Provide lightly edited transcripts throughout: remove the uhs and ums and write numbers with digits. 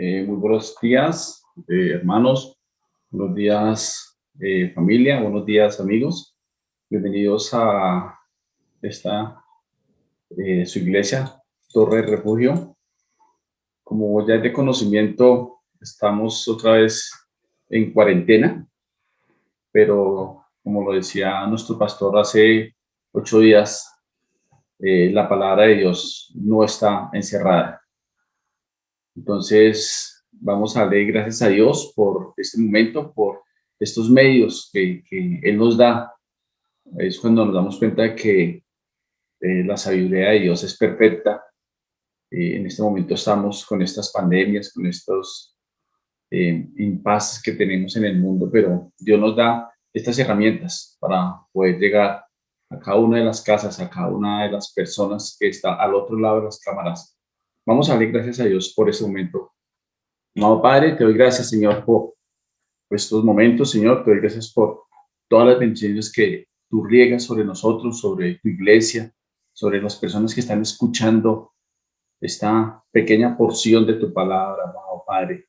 Muy buenos días, hermanos. Buenos días, familia. Buenos días, amigos. Bienvenidos a esta su iglesia, Torre de Refugio. Como ya es de conocimiento, estamos otra vez en cuarentena, pero como lo decía nuestro pastor hace 8 días, la palabra de Dios no está encerrada. Entonces, vamos a darle gracias a Dios por este momento, por estos medios que Él nos da. Es cuando nos damos cuenta de que la sabiduría de Dios es perfecta. En este momento estamos con estas pandemias, con estos impases que tenemos en el mundo, pero Dios nos da estas herramientas para poder llegar a cada una de las casas, a cada una de las personas que está al otro lado de las cámaras. Vamos a darle gracias a Dios por este momento. Amado Padre, te doy gracias, Señor, por estos momentos, Señor. Te doy gracias por todas las bendiciones que tú riegas sobre nosotros, sobre tu iglesia, sobre las personas que están escuchando esta pequeña porción de tu palabra, amado Padre.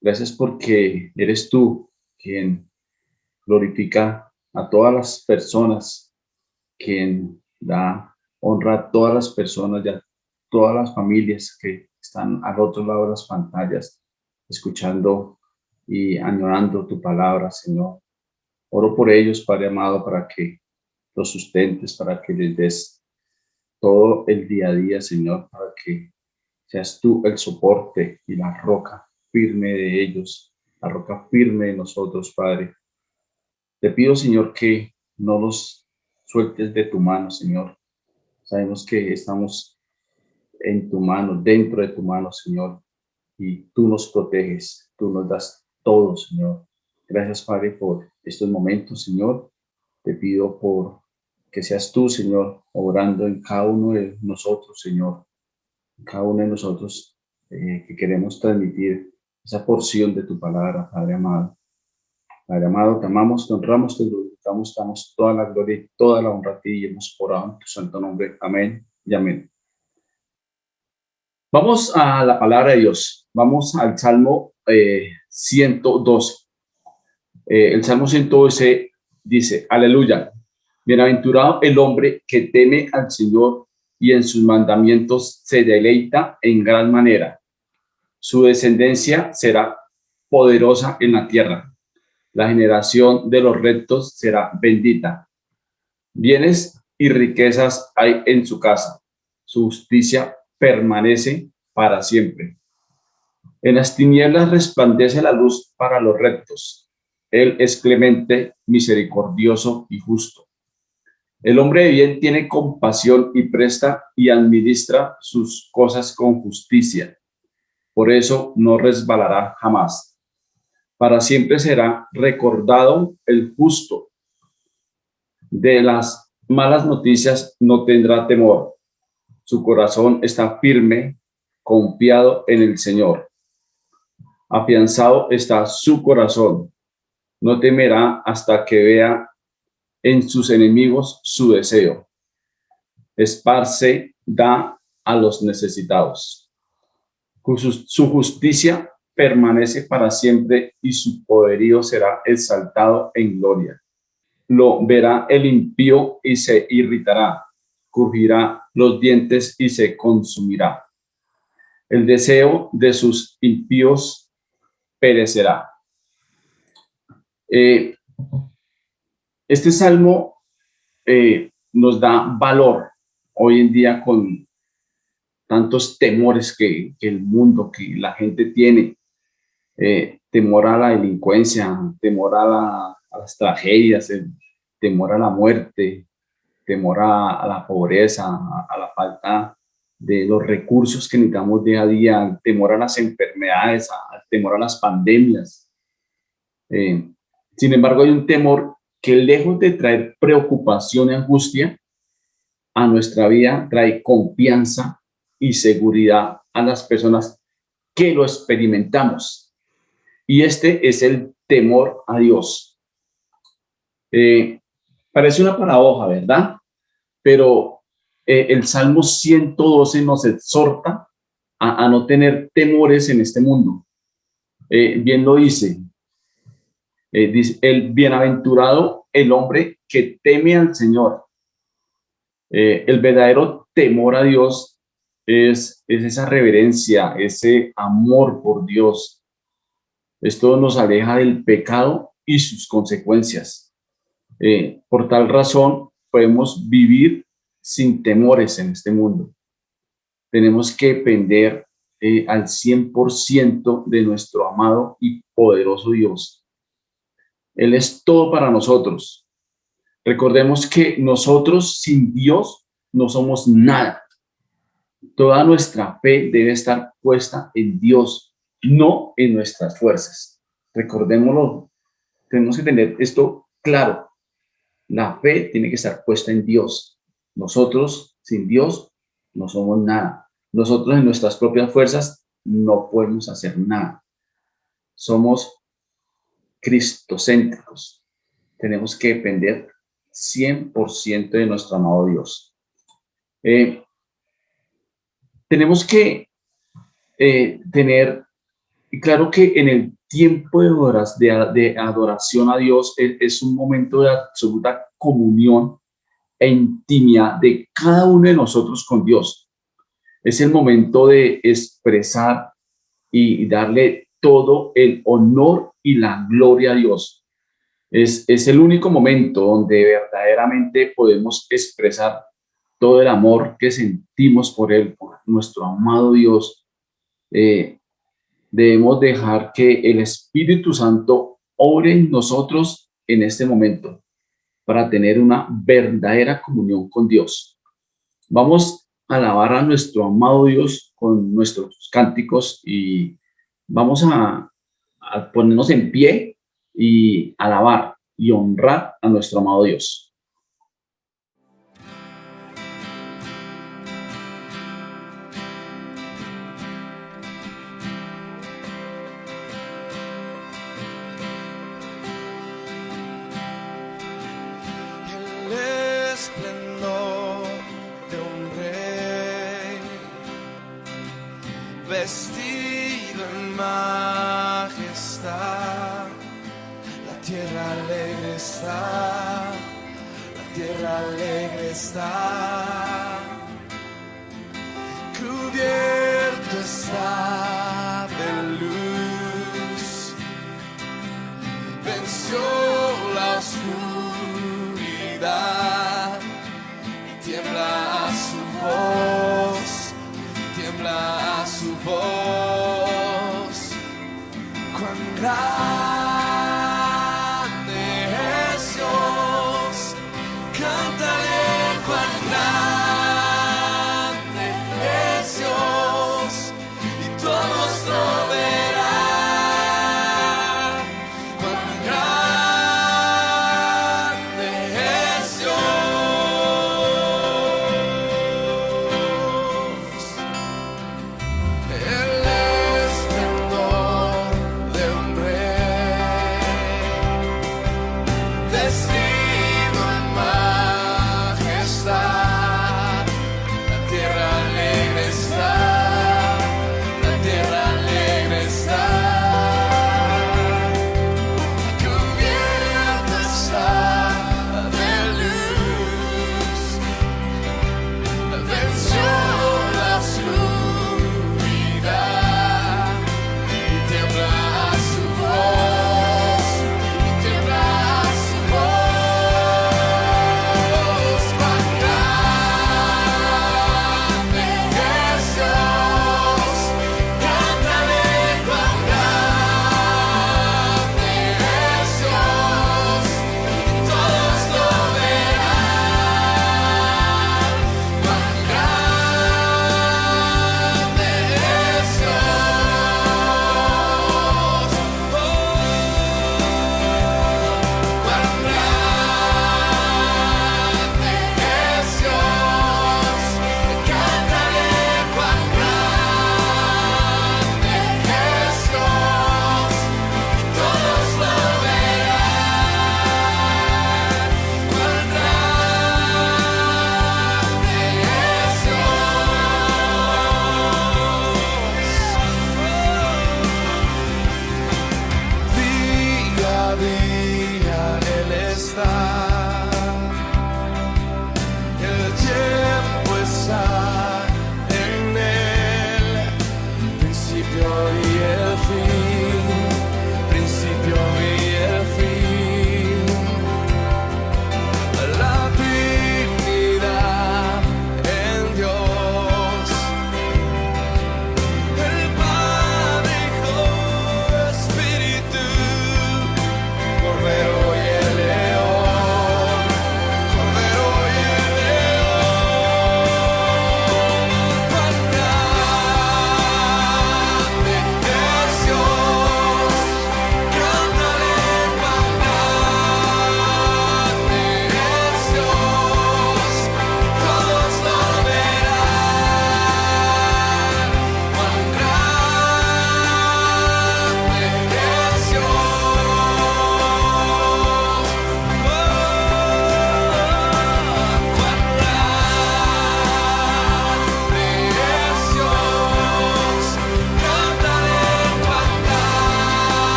Gracias porque eres tú quien glorifica a todas las personas, quien da honra a todas las personas y a todas las familias que están al otro lado de las pantallas, escuchando y añorando tu palabra, Señor. Oro por ellos, Padre amado, para que los sustentes, para que les des todo el día a día, Señor, para que seas tú el soporte y la roca firme de ellos, la roca firme de nosotros, Padre. Te pido, Señor, que no los sueltes de tu mano, Señor. Sabemos que estamos en tu mano, dentro de tu mano, Señor, y tú nos proteges, tú nos das todo, Señor. Gracias, Padre, por estos momentos, Señor. Te pido por que seas tú, Señor, obrando en cada uno de nosotros, Señor, en cada uno de nosotros que queremos transmitir esa porción de tu palabra, Padre amado. Padre amado, te amamos, te honramos, te glorificamos, te damos toda la gloria y toda la honra a ti y hemos orado en tu santo nombre. Amén y amén. Vamos a la palabra de Dios. Vamos al Salmo 112. El Salmo 112 dice, aleluya, bienaventurado el hombre que teme al Señor y en sus mandamientos se deleita en gran manera. Su descendencia será poderosa en la tierra. La generación de los rectos será bendita. Bienes y riquezas hay en su casa. Su justicia permanece para siempre. En las tinieblas resplandece la luz para los rectos. Él es clemente, misericordioso y justo. El hombre de bien tiene compasión y presta y administra sus cosas con justicia. Por eso no resbalará jamás. Para siempre será recordado el justo. De las malas noticias no tendrá temor. Su corazón está firme, confiado en el Señor. Afianzado está su corazón. No temerá hasta que vea en sus enemigos su deseo. Esparce, da a los necesitados. Su justicia permanece para siempre y su poderío será exaltado en gloria. Lo verá el impío y se irritará, crujirá los dientes y se consumirá. El deseo de sus impíos perecerá. Este salmo nos da valor hoy en día con tantos temores que el mundo, que la gente tiene. Temor a la delincuencia, temor a las tragedias, temor a la muerte, temor a la pobreza, a la falta de los recursos que necesitamos día a día, temor a las enfermedades, temor a las pandemias. Sin embargo, hay un temor que lejos de traer preocupación y angustia a nuestra vida, trae confianza y seguridad a las personas que lo experimentamos. Y este es el temor a Dios. Parece una paradoja, ¿verdad? Pero el Salmo 112 nos exhorta a no tener temores en este mundo. Bien lo dice, dice, el bienaventurado el hombre que teme al Señor. El verdadero temor a Dios es esa reverencia, ese amor por Dios. Esto nos aleja del pecado y sus consecuencias. Por tal razón, podemos vivir sin temores en este mundo. Tenemos que depender al 100% de nuestro amado y poderoso Dios. Él es todo para nosotros. Recordemos que nosotros sin Dios no somos nada. Toda nuestra fe debe estar puesta en Dios, no en nuestras fuerzas. Recordémoslo, tenemos que tener esto claro. La fe tiene que estar puesta en Dios. Nosotros sin Dios no somos nada. Nosotros en nuestras propias fuerzas no podemos hacer nada. Somos cristocéntricos. Tenemos que depender 100% de nuestro amado Dios. Tenemos que tener claro que en el tiempo de adoración a Dios es un momento de absoluta comunión e intimidad de cada uno de nosotros con Dios. Es el momento de expresar y darle todo el honor y la gloria a Dios. Es el único momento donde verdaderamente podemos expresar todo el amor que sentimos por Él, por nuestro amado Dios. Debemos dejar que el Espíritu Santo obre en nosotros en este momento para tener una verdadera comunión con Dios. Vamos a alabar a nuestro amado Dios con nuestros cánticos y vamos a ponernos en pie y alabar y honrar a nuestro amado Dios. Vestido en majestad, la tierra alegre está, la tierra alegre está, cubierto está de luz, venció la oscuridad y tiembla a su voz, tiembla a su voz. Cuán grande es Dios, cántale cuán grande es Dios, y todos lo verán. Cuán grande es Dios. El esplendor de un rey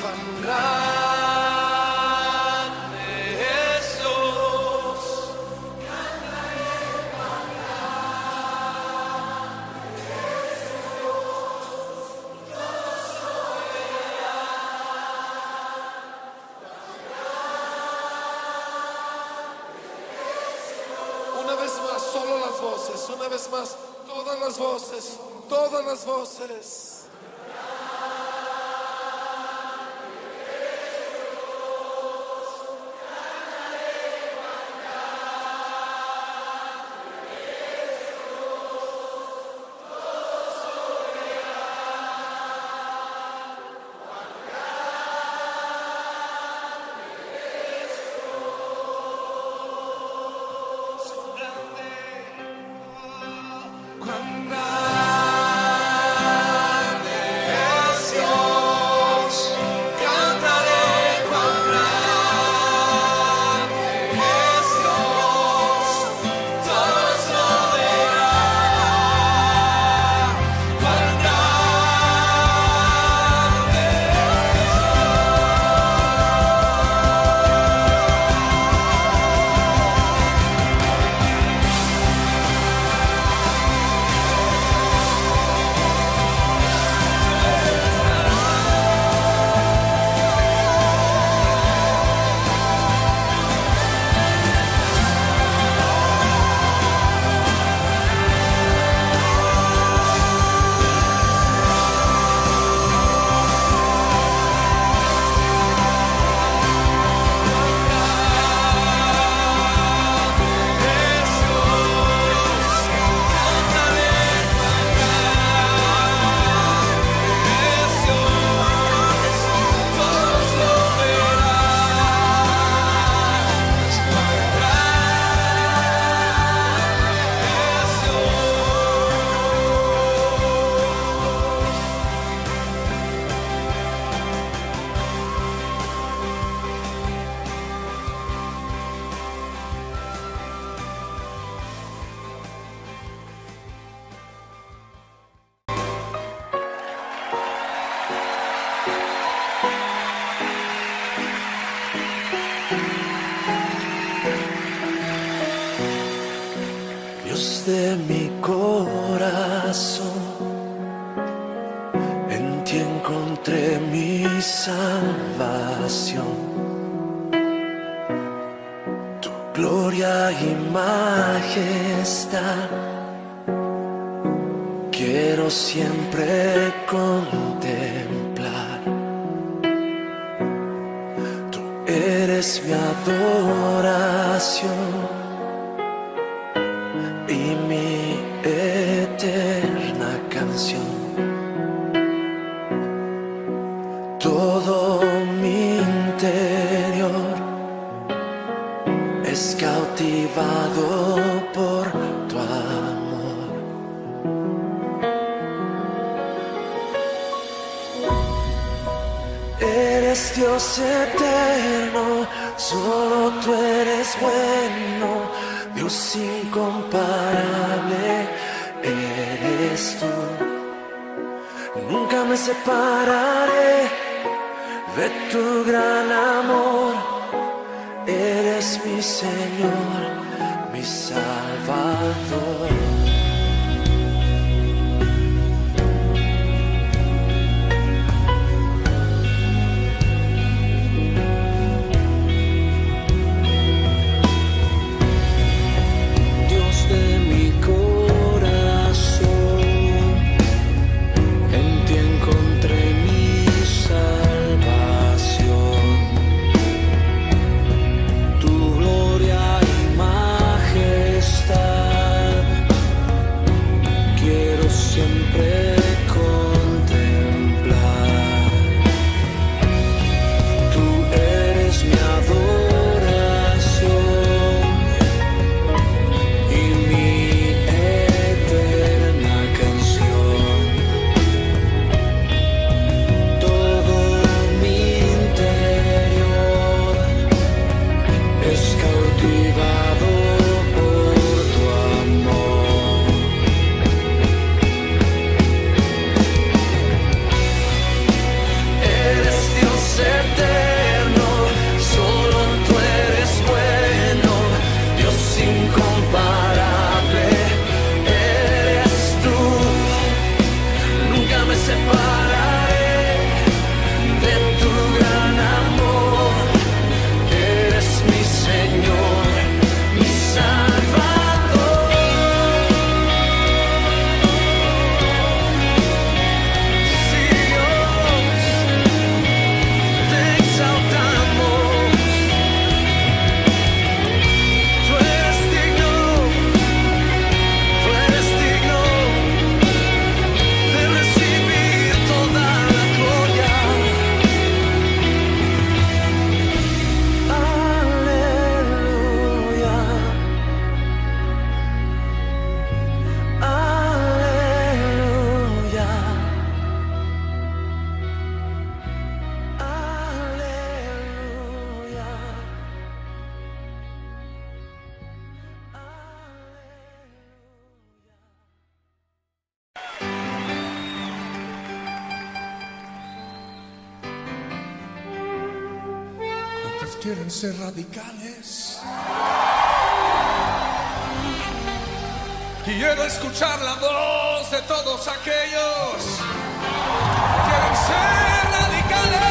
cuán grande es Dios. Una vez más, solo las voces, una vez más, todas las voces, todas las voces. Cuán grande es Dios, cantaré cuán grande es Dios, todos lo verán, cuán grande Dios de mi corazón, en ti encontré mi salvación. Tu gloria y majestad quiero siempre contemplar. Tú eres mi adoración y mi eterna canción. Todo mi interior es cautivado por tu amor. Eres Dios eterno, solo tú eres bueno. Dios incomparable eres tú. Nunca me separaré de tu gran amor. Eres mi Señor, mi Salvador. quieren ser radicales. Quiero escuchar la voz de todos aquellos que quieren ser radicales.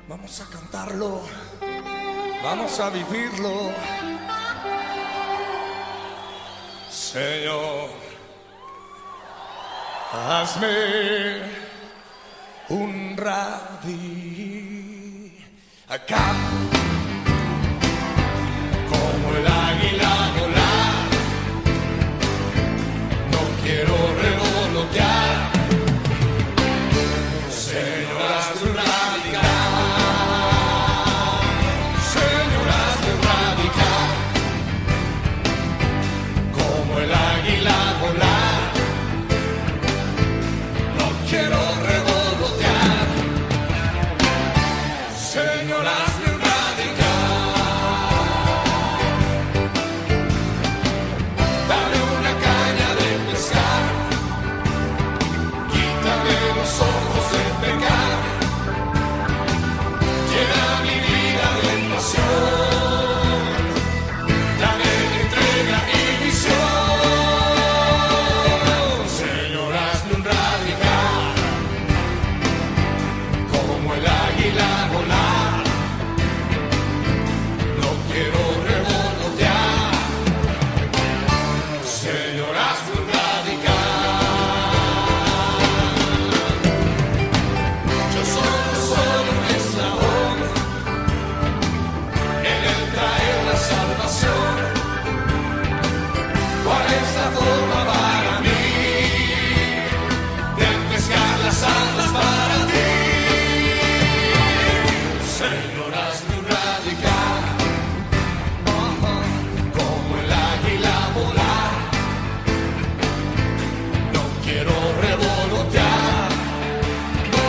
Vamos a cantarlo, vamos a vivirlo. Señor, hazme un radical, como el águila volar. No quiero revolotear. Señor, hazme un radical. Señor, hazme un radical, como el águila volar. No quiero revolotear. Señor, hazme un radical. Dame una caña de pescar. Quítame los ojos del pecado. Llena mi vida de pasión. Dame entrega y visión. Señor, hazme un radical, como el águila volar. No quiero revolotear. Señor, hazme un radical. Yo solo soy un eslabón en el traer la salvación. ¿Cuál es la forma para mí de pescar las almas para ti? Señor, hazme un radical, como el águila volar. No quiero revolotear. No,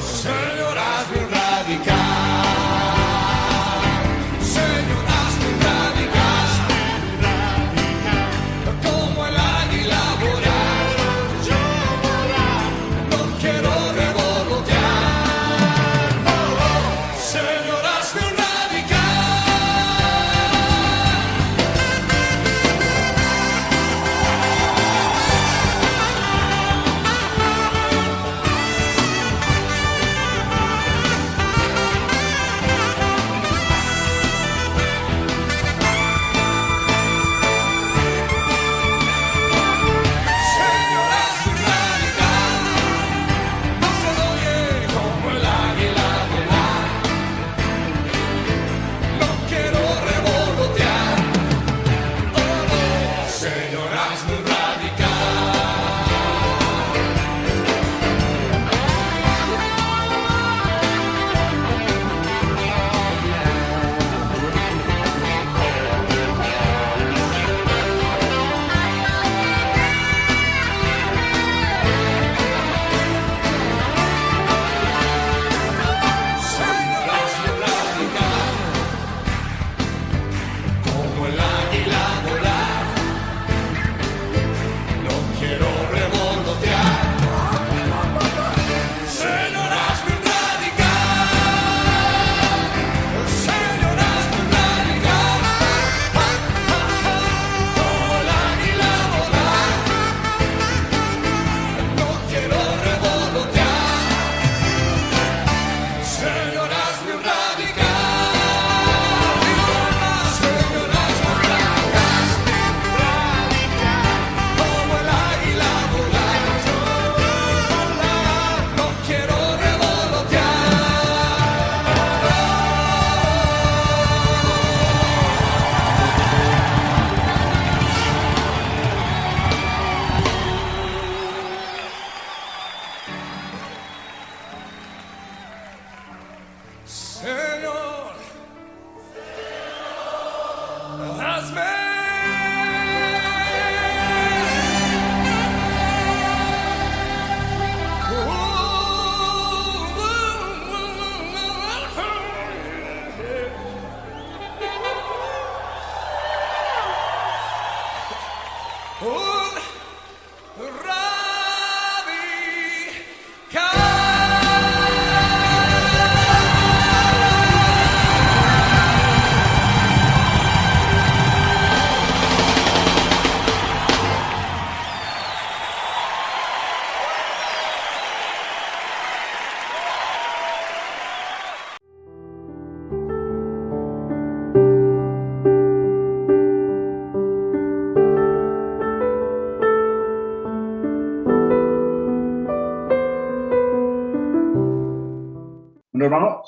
Señor, hazme un radical. Señor, hazme un radical, como el águila volar. Yo volar. No quiero revolotear. No, Señor, hazme un Señor, hazme un radical. No se lo oye, como el águila volar. No quiero revolotear. Oh, no. Señor, hazme un Señor, hazme un radical, como el águila volar. No quiero revolotear. Señor, hazme un radical. Señor, hazme un radical, como el águila volar. No quiero revolotear. Señor, hazme un radical. Señor, hazme un radical, como el águila volar. No quiero revolotear. Señor, hazme.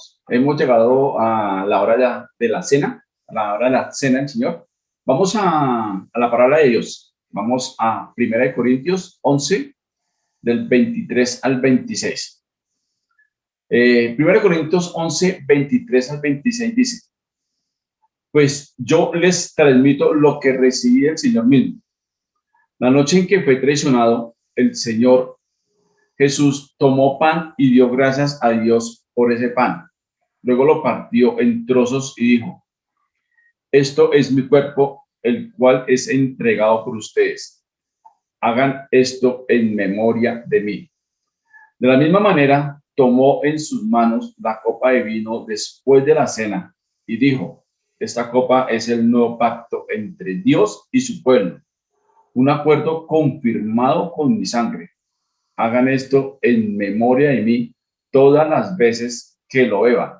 amados. Hemos llegado a la hora de la cena, a la hora de la cena del Señor. Vamos a la palabra de Dios. Vamos a 1 Corintios 11, del 23 al 26. 1 Corintios 11, 23 al 26 dice: pues yo les transmito lo que recibí del Señor mismo. La noche en que fue traicionado, el Señor Jesús tomó pan y dio gracias a Dios por ese pan. Luego lo partió en trozos y dijo: esto es mi cuerpo, el cual es entregado por ustedes. Hagan esto en memoria de mí. De la misma manera, tomó en sus manos la copa de vino después de la cena y dijo: esta copa es el nuevo pacto entre Dios y su pueblo, un acuerdo confirmado con mi sangre. Hagan esto en memoria de mí todas las veces que lo beban.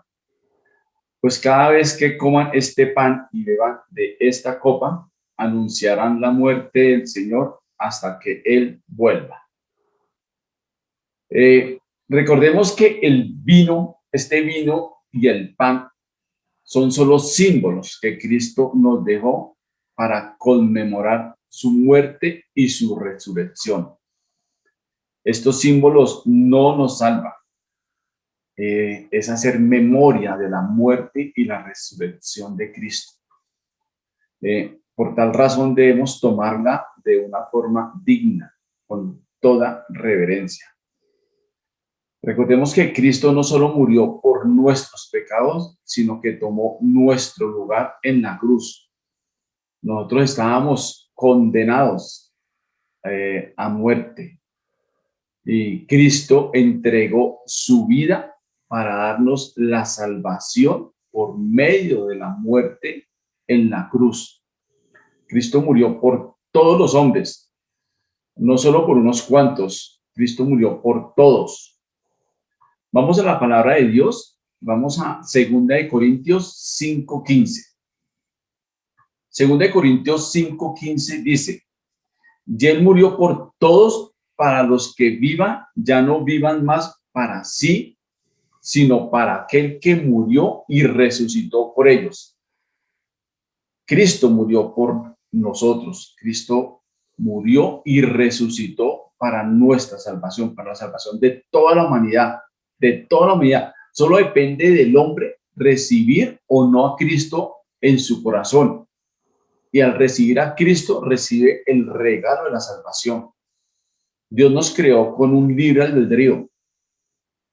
Pues cada vez que coman este pan y beban de esta copa, anunciarán la muerte del Señor hasta que Él vuelva. Recordemos que el vino, este vino y el pan son solo símbolos que Cristo nos dejó para conmemorar su muerte y su resurrección. Estos símbolos no nos salvan. Es hacer memoria de la muerte y la resurrección de Cristo. Por tal razón debemos tomarla de una forma digna, con toda reverencia. Recordemos que Cristo no solo murió por nuestros pecados, sino que tomó nuestro lugar en la cruz. Nosotros estábamos condenados a muerte y Cristo entregó su vida para darnos la salvación por medio de la muerte en la cruz. Cristo murió por todos los hombres, no solo por unos cuantos. Cristo murió por todos. Vamos a la palabra de Dios. Vamos a 2 Corintios 5:15. 2 Corintios 5:15 dice: y Él murió por todos, para los que vivan, ya no vivan más para sí, sino para aquel que murió y resucitó por ellos. Cristo murió por nosotros. Cristo murió y resucitó para nuestra salvación, para la salvación de toda la humanidad. De toda la humanidad. Solo depende del hombre recibir o no a Cristo en su corazón. Y al recibir a Cristo, recibe el regalo de la salvación. Dios nos creó con un libre albedrío,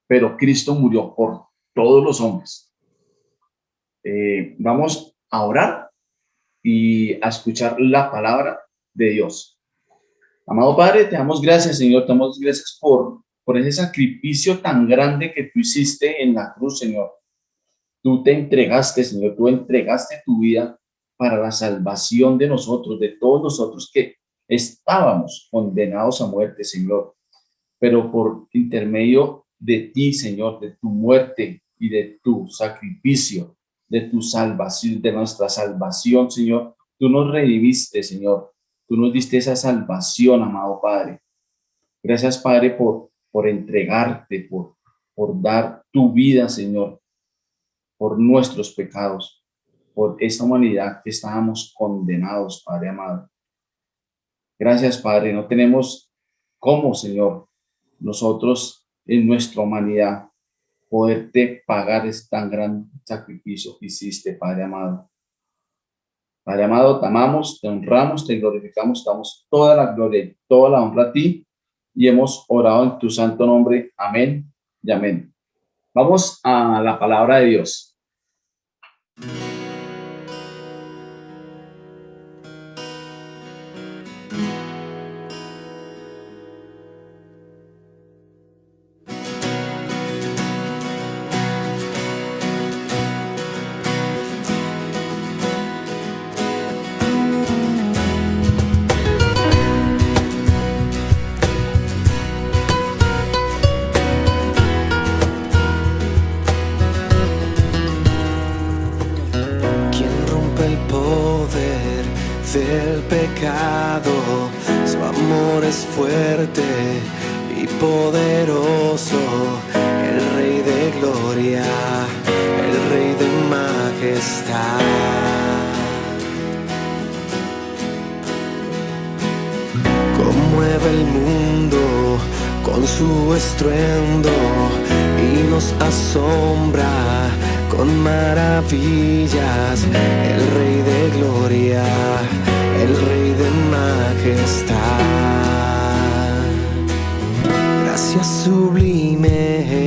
pero Cristo murió por todos los hombres. Vamos a orar y a escuchar la palabra de Dios. Amado Padre, te damos gracias, Señor. Te damos gracias por ese sacrificio tan grande que tú hiciste en la cruz, Señor. Tú te entregaste, Señor, tú entregaste tu vida para la salvación de nosotros, de todos nosotros que estábamos condenados a muerte, Señor. Pero por intermedio de ti, Señor, de tu muerte y de tu sacrificio, de tu salvación, de nuestra salvación, Señor, tú nos redimiste, Señor. Tú nos diste esa salvación, amado Padre. Gracias, Padre, por entregarte, por dar tu vida, Señor, por nuestros pecados, por esta humanidad que estábamos condenados, Padre amado. Gracias, Padre. No tenemos cómo, Señor, nosotros en nuestra humanidad poderte pagar este tan gran sacrificio que hiciste, Padre amado. Padre amado, te amamos, te honramos, te glorificamos, te damos toda la gloria y toda la honra a ti. Y hemos orado en tu santo nombre. Amén y amén. Vamos a la palabra de Dios. Del pecado, su amor es fuerte y poderoso, el Rey de gloria, el Rey de majestad. Conmueve el mundo con su estruendo y nos asombra con maravillas. El Rey de gloria, el Rey de majestad. Gracias sublimes,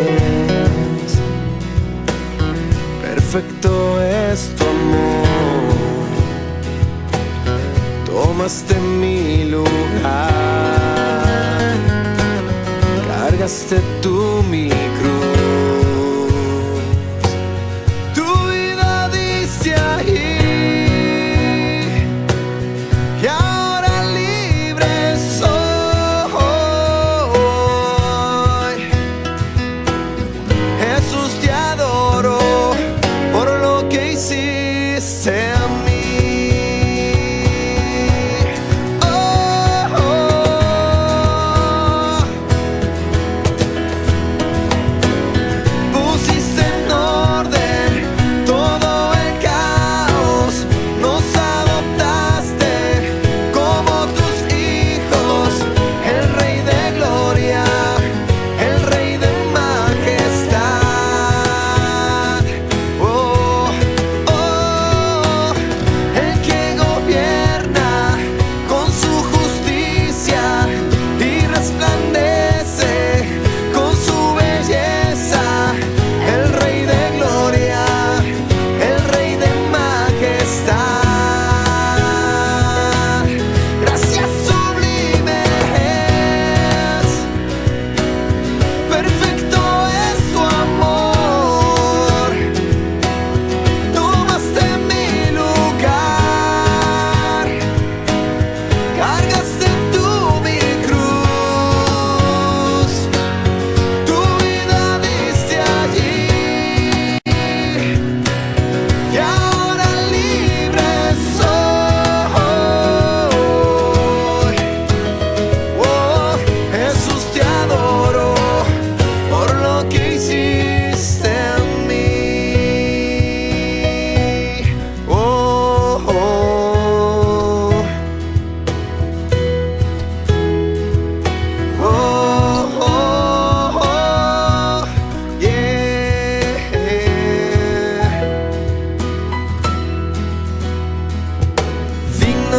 perfecto es tu amor. Tomaste mi lugar, cargaste tú mi cruz, tu vida diste ahí, y ahora libre soy. Jesús, te adoro por lo que hiciste a mí.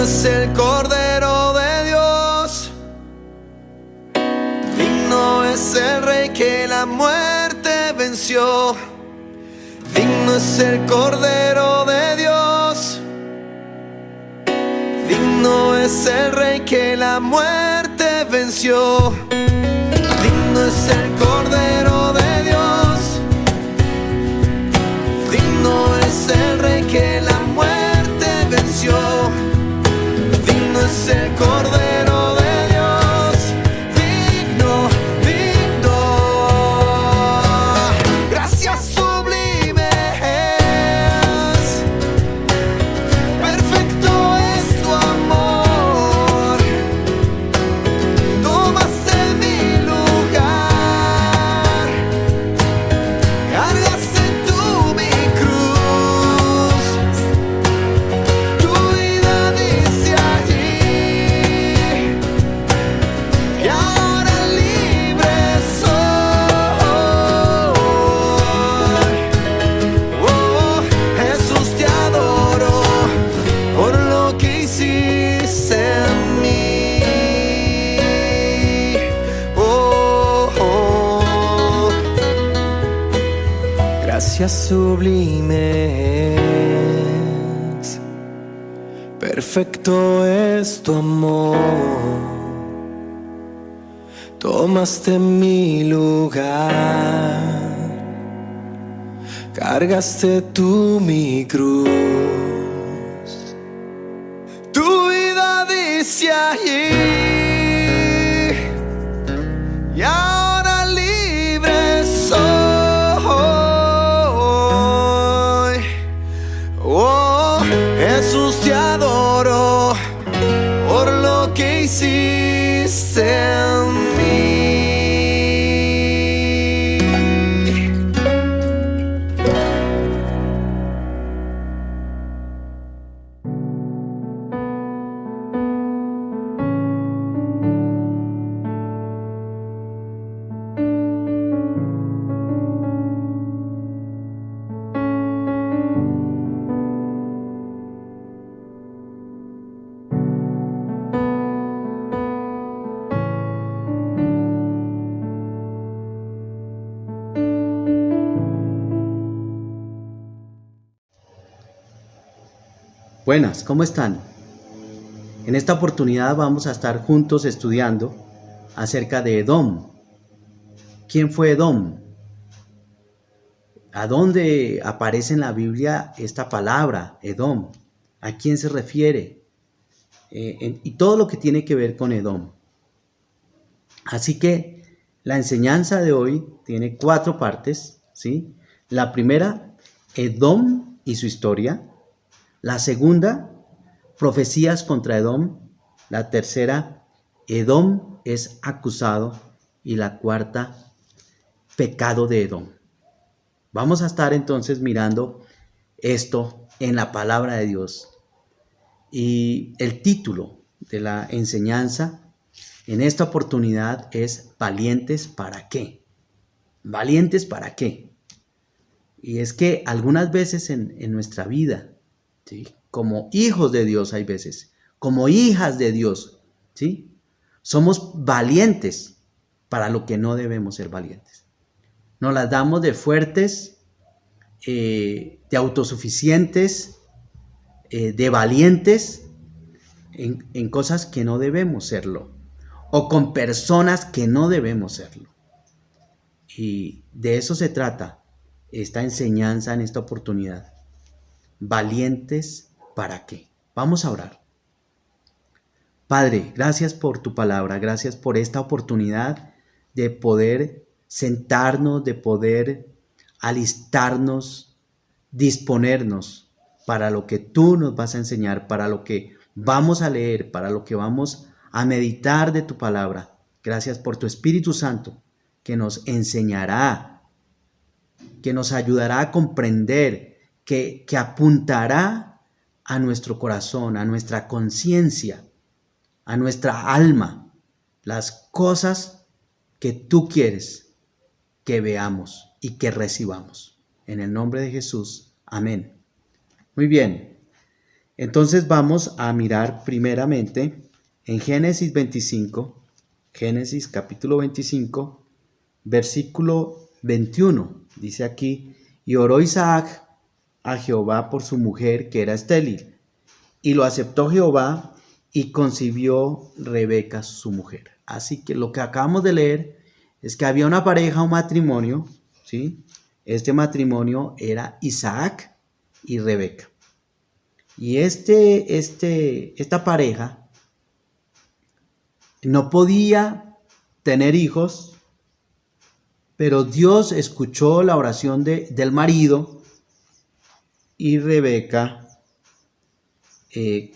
Es el Cordero de Dios, digno es el Rey que la muerte venció, digno es el Cordero de Dios, digno es el Rey que la muerte venció, digno es el Cordero de Dios, digno es el Rey que la muerte venció. Es el Cordero de Dios, digno, digno. Gracias sublimes, perfecto es tu amor. Tomaste mi lugar, cargaste tú mi cruz, tu vida dice allí. Gracias sublimes, perfecto es tu amor. Tomaste mi lugar, cargaste tú mi cruz, tu vida dice allí, y ahora libre soy. Jesús, te adoro por lo que hiciste en mí. Buenas, ¿cómo están? En esta oportunidad vamos a estar juntos estudiando acerca de Edom. ¿Quién fue Edom? ¿A dónde aparece en la Biblia esta palabra, Edom? ¿A quién se refiere? Y todo lo que tiene que ver con Edom. Así que la enseñanza de hoy tiene 4 partes, ¿sí? La primera, Edom y su historia. La segunda, profecías contra Edom. La tercera, Edom es acusado. Y la cuarta, pecado de Edom. Vamos a estar entonces mirando esto en la palabra de Dios. Y el título de la enseñanza en esta oportunidad es ¿Valientes para qué? ¿Valientes para qué? Y es que algunas veces en nuestra vida, ¿sí?, como hijos de Dios hay veces, como hijas de Dios, ¿sí?, somos valientes para lo que no debemos ser valientes. Nos las damos de fuertes, de autosuficientes, de valientes en cosas que no debemos serlo, o con personas que no debemos serlo. Y de eso se trata esta enseñanza en esta oportunidad. ¿Valientes para qué? Vamos a orar. Padre, gracias por tu palabra, gracias por esta oportunidad de poder sentarnos, de poder alistarnos, disponernos para lo que tú nos vas a enseñar, para lo que vamos a leer, para lo que vamos a meditar de tu palabra. Gracias por tu Espíritu Santo que nos enseñará, que nos ayudará a comprender, que apuntará a nuestro corazón, a nuestra conciencia, a nuestra alma, las cosas que tú quieres que veamos y que recibamos. En el nombre de Jesús, amén. Muy bien, entonces vamos a mirar primeramente en Génesis 25, Génesis capítulo 25, versículo 21. Dice aquí, y oró Isaac a Jehová por su mujer que era estéril, y lo aceptó Jehová y concibió Rebeca su mujer. Así que lo que acabamos de leer es que había una pareja, un matrimonio, ¿sí? Este matrimonio era Isaac y Rebeca. Y esta pareja no podía tener hijos, pero Dios escuchó la oración del marido y Rebeca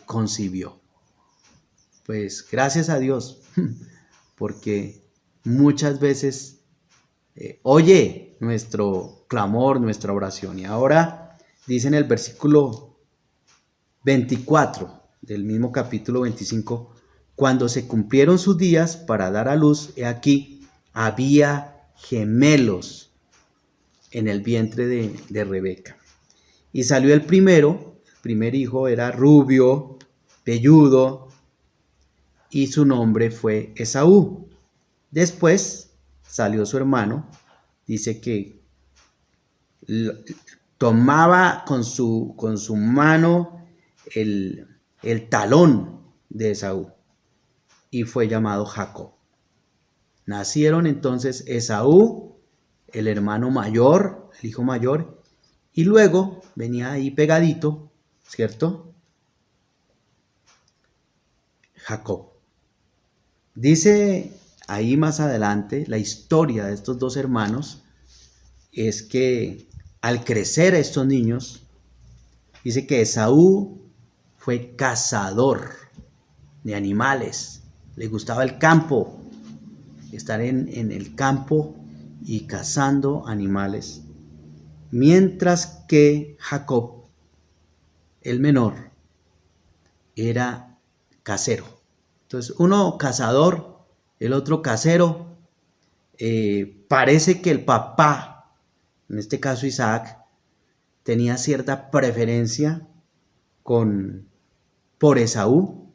concibió. Pues gracias a Dios, porque muchas veces oye nuestro clamor, nuestra oración. Y ahora dice en el versículo 24 del mismo capítulo 25, cuando se cumplieron sus días para dar a luz, he aquí, había gemelos en el vientre de Rebeca. Y salió el primer hijo era rubio, velludo, y su nombre fue Esaú. Después salió su hermano, dice que tomaba con su mano el talón de Esaú y fue llamado Jacob. Nacieron entonces Esaú, el hermano mayor, el hijo mayor, y luego venía ahí pegadito, ¿cierto?, Jacob. Dice ahí más adelante, la historia de estos dos hermanos es que al crecer estos niños, dice que Esaú fue cazador de animales, le gustaba el campo, estar en el campo y cazando animales, mientras que Jacob, el menor, era casero. Entonces, uno cazador, el otro casero. Parece que el papá, en este caso Isaac, tenía cierta preferencia por Esaú,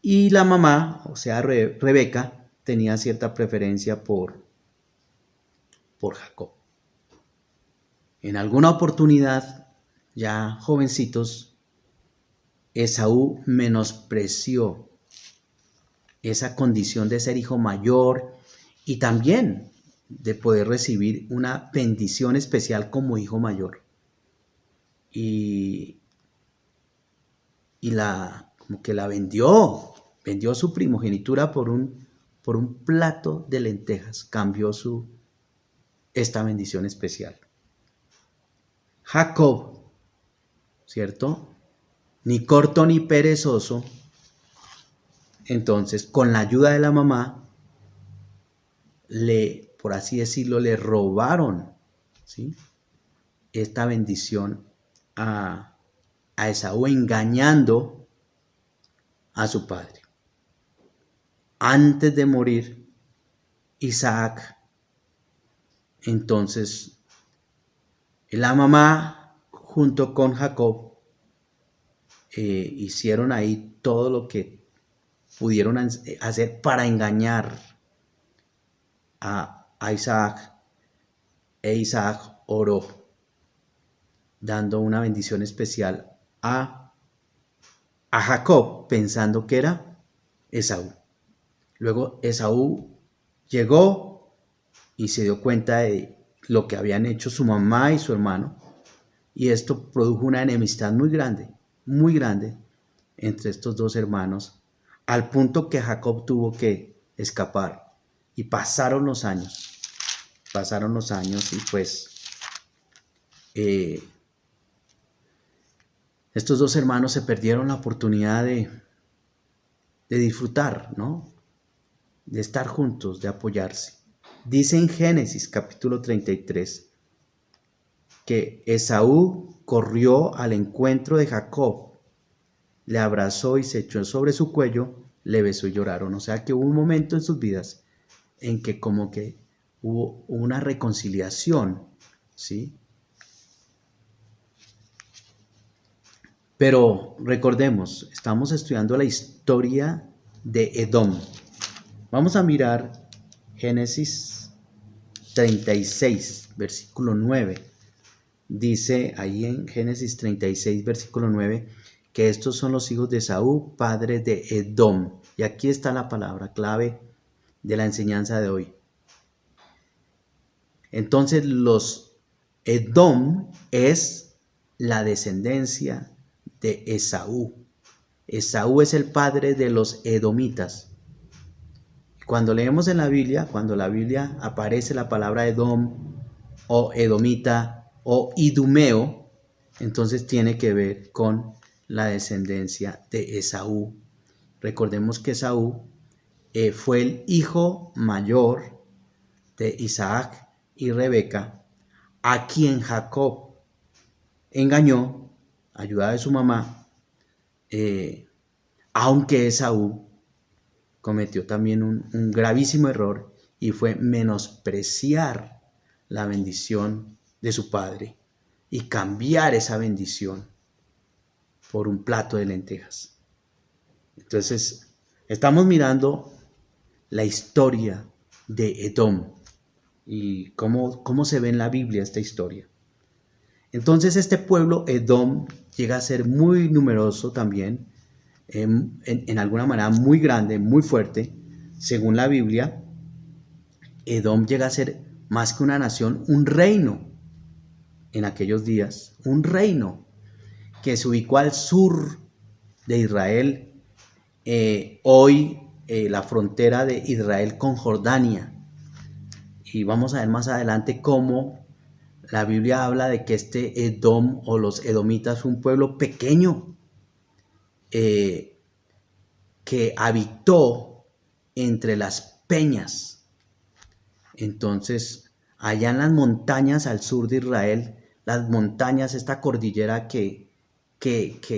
y la mamá, o sea Rebeca, tenía cierta preferencia por Jacob. En alguna oportunidad, ya jovencitos, Esaú menospreció esa condición de ser hijo mayor y también de poder recibir una bendición especial como hijo mayor. Y como que la vendió su primogenitura por un plato de lentejas, cambió esta bendición especial. Jacob, ¿cierto? Ni corto ni perezoso. Entonces, con la ayuda de la mamá, por así decirlo, le robaron, ¿sí?, esta bendición a Esaú, engañando a su padre. Antes de morir, Isaac, entonces, la mamá junto con Jacob hicieron ahí todo lo que pudieron hacer para engañar a Isaac, e Isaac oró, dando una bendición especial a Jacob, pensando que era Esaú. Luego Esaú llegó y se dio cuenta de lo que habían hecho su mamá y su hermano, y esto produjo una enemistad muy grande entre estos dos hermanos, al punto que Jacob tuvo que escapar. Y pasaron los años y pues estos dos hermanos se perdieron la oportunidad de disfrutar, ¿no?, de estar juntos, de apoyarse. Dice en Génesis capítulo 33 que Esaú corrió al encuentro de Jacob, le abrazó y se echó sobre su cuello, le besó y lloraron. O sea que hubo un momento en sus vidas en que como que hubo una reconciliación, ¿sí? Pero recordemos, estamos estudiando la historia de Edom. Vamos a mirar Génesis 36, versículo 9. Dice ahí en Génesis 36, versículo 9, que estos son los hijos de Esaú, padre de Edom. Y aquí está la palabra clave de la enseñanza de hoy. Entonces los Edom es la descendencia de Esaú. Esaú es el padre de los edomitas. Cuando leemos en la Biblia, cuando la Biblia aparece la palabra Edom o edomita o idumeo, entonces tiene que ver con la descendencia de Esaú. Recordemos que Esaú fue el hijo mayor de Isaac y Rebeca, a quien Jacob engañó, ayudada de su mamá, aunque Esaú cometió también un gravísimo error, y fue menospreciar la bendición de su padre y cambiar esa bendición por un plato de lentejas. Entonces, estamos mirando la historia de Edom y cómo se ve en la Biblia esta historia. Entonces, este pueblo Edom llega a ser muy numeroso también, en alguna manera muy grande, muy fuerte. Según la Biblia, Edom llega a ser más que una nación, un reino en aquellos días, un reino que se ubicó al sur de Israel, hoy la frontera de Israel con Jordania. Y vamos a ver más adelante cómo la Biblia habla de que este Edom o los edomitas fue un pueblo pequeño, que habitó entre las peñas. Entonces, allá en las montañas al sur de Israel, las montañas, esta cordillera que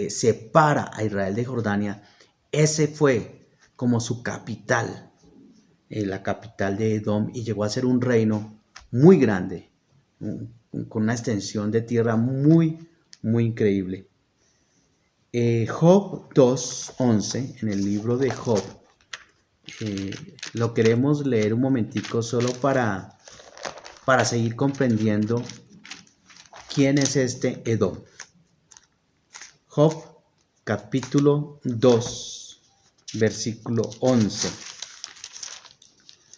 separa a Israel de Jordania, ese fue como su capital, la capital de Edom, y llegó a ser un reino muy grande, con una extensión de tierra muy, muy increíble. Job 2:11, en el libro de Job, lo queremos leer un momentico solo para seguir comprendiendo quién es este Edom. Job capítulo 2, versículo 11.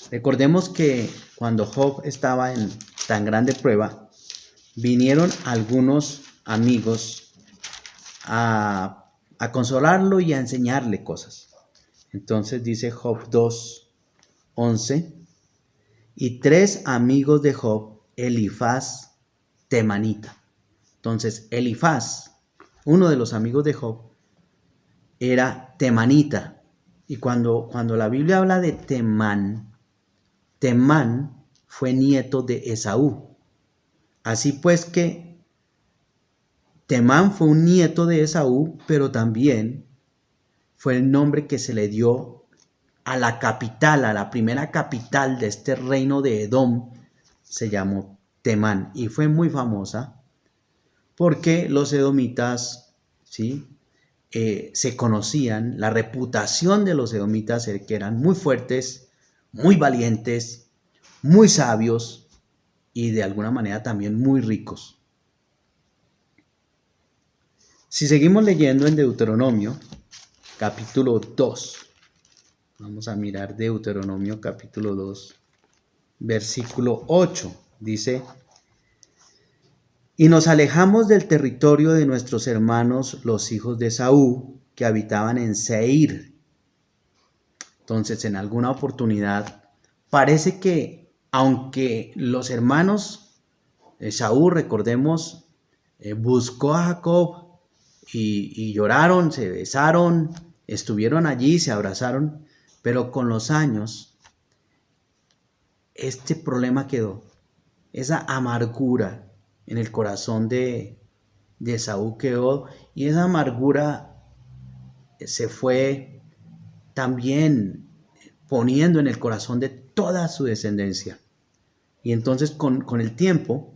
Recordemos que cuando Job estaba en tan grande prueba, vinieron algunos amigos a consolarlo y a enseñarle cosas. Entonces dice Job 2, 11, y 3 amigos de Job, Elifaz, temanita. Entonces Elifaz, uno de los amigos de Job, era temanita. Y cuando la Biblia habla de Temán, Temán fue nieto de Esaú. Así pues que Temán fue un nieto de Esaú, pero también fue el nombre que se le dio a la capital, a la primera capital de este reino de Edom, se llamó Temán, y fue muy famosa porque los edomitas, ¿sí? Se conocían, la reputación de los edomitas era que eran muy fuertes, muy valientes, muy sabios y de alguna manera también muy ricos. Si seguimos leyendo en Deuteronomio, capítulo 2, vamos a mirar Deuteronomio capítulo 2, versículo 8, dice: y nos alejamos del territorio de nuestros hermanos, los hijos de Esaú, que habitaban en Seir. Entonces, en alguna oportunidad, parece que, aunque los hermanos Esaú, recordemos, buscó a Jacob y lloraron, se besaron, estuvieron allí, se abrazaron, pero con los años, este problema quedó, esa amargura en el corazón de Esaú quedó, y esa amargura se fue también poniendo en el corazón de toda su descendencia. Y entonces con el tiempo,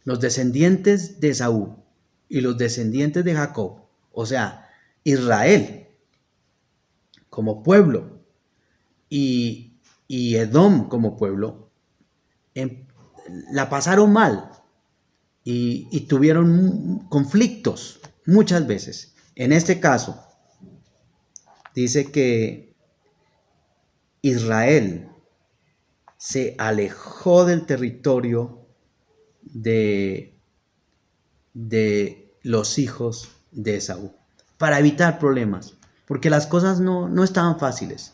los descendientes de Esaú y los descendientes de Jacob, o sea, Israel como pueblo y Edom como pueblo, la pasaron mal y tuvieron conflictos muchas veces. En este caso, dice que Israel se alejó del territorio de los hijos de Esaú para evitar problemas, porque las cosas no estaban fáciles.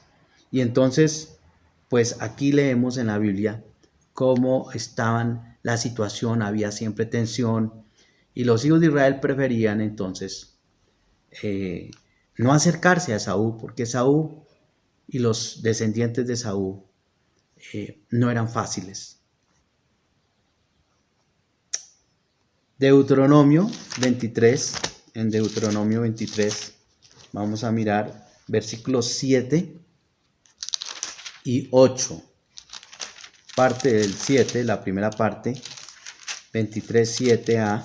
Y entonces, pues aquí leemos en la Biblia cómo estaban la situación, había siempre tensión, y los hijos de Israel preferían entonces no acercarse a Esaú, porque Esaú y los descendientes de Esaú no eran fáciles. Deuteronomio 23, en Deuteronomio 23, vamos a mirar versículos 7 y 8. Parte del 7, la primera parte, 23, 7a,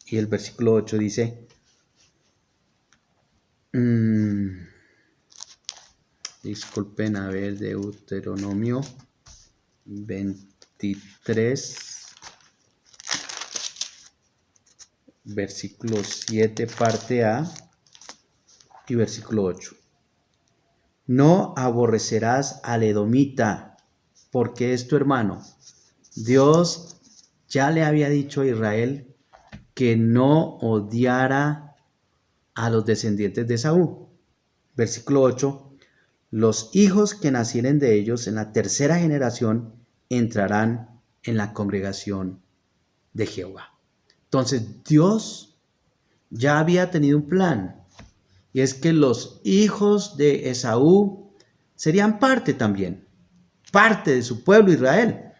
y el versículo 8 dice, disculpen, a ver, Deuteronomio 23, versículo 7, parte A, y versículo 8. No aborrecerás al edomita, porque es tu hermano. Dios ya le había dicho a Israel que no odiara a los descendientes de Esaú. Versículo 8. Los hijos que nacieren de ellos en la tercera generación entrarán en la congregación de Jehová. Entonces Dios ya había tenido un plan, y es que los hijos de Esaú serían parte también, parte de su pueblo Israel.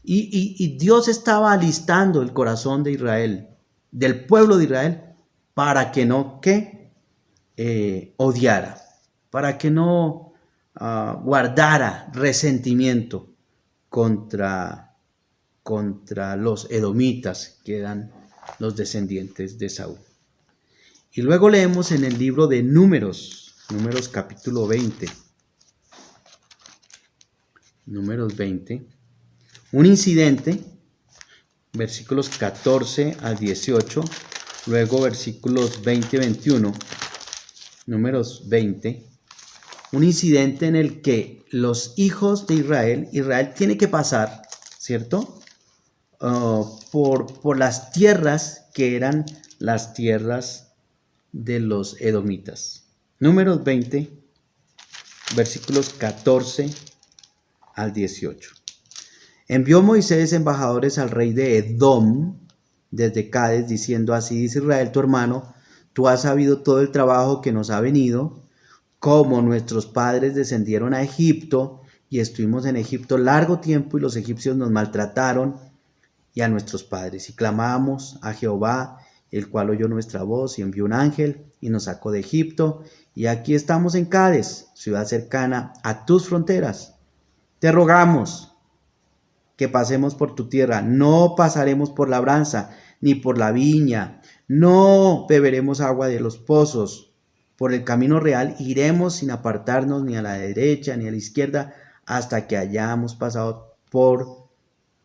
Y Dios estaba alistando el corazón de Israel, del pueblo de Israel, para que no odiara, para que no guardara resentimiento contra los edomitas, que eran los descendientes de Saúl. Y luego leemos en el libro de Números capítulo 20, Números 20, un incidente, versículos 14 al 18, Luego versículos 20 y 21, números 20, un incidente en el que los hijos de Israel tiene que pasar, ¿cierto? Por las tierras que eran las tierras de los edomitas. Números 20, versículos 14 al 18. Envió Moisés embajadores al rey de Edom desde Cades, diciendo: así dice Israel tu hermano, tú has sabido todo el trabajo que nos ha venido, cómo nuestros padres descendieron a Egipto y estuvimos en Egipto largo tiempo y los egipcios nos maltrataron y a nuestros padres. Y clamamos a Jehová, el cual oyó nuestra voz y envió un ángel y nos sacó de Egipto. Y aquí estamos en Cades, ciudad cercana a tus fronteras. Te rogamos que pasemos por tu tierra, no pasaremos por labranza, ni por la viña, no beberemos agua de los pozos. Por el camino real iremos sin apartarnos ni a la derecha ni a la izquierda, hasta que hayamos pasado por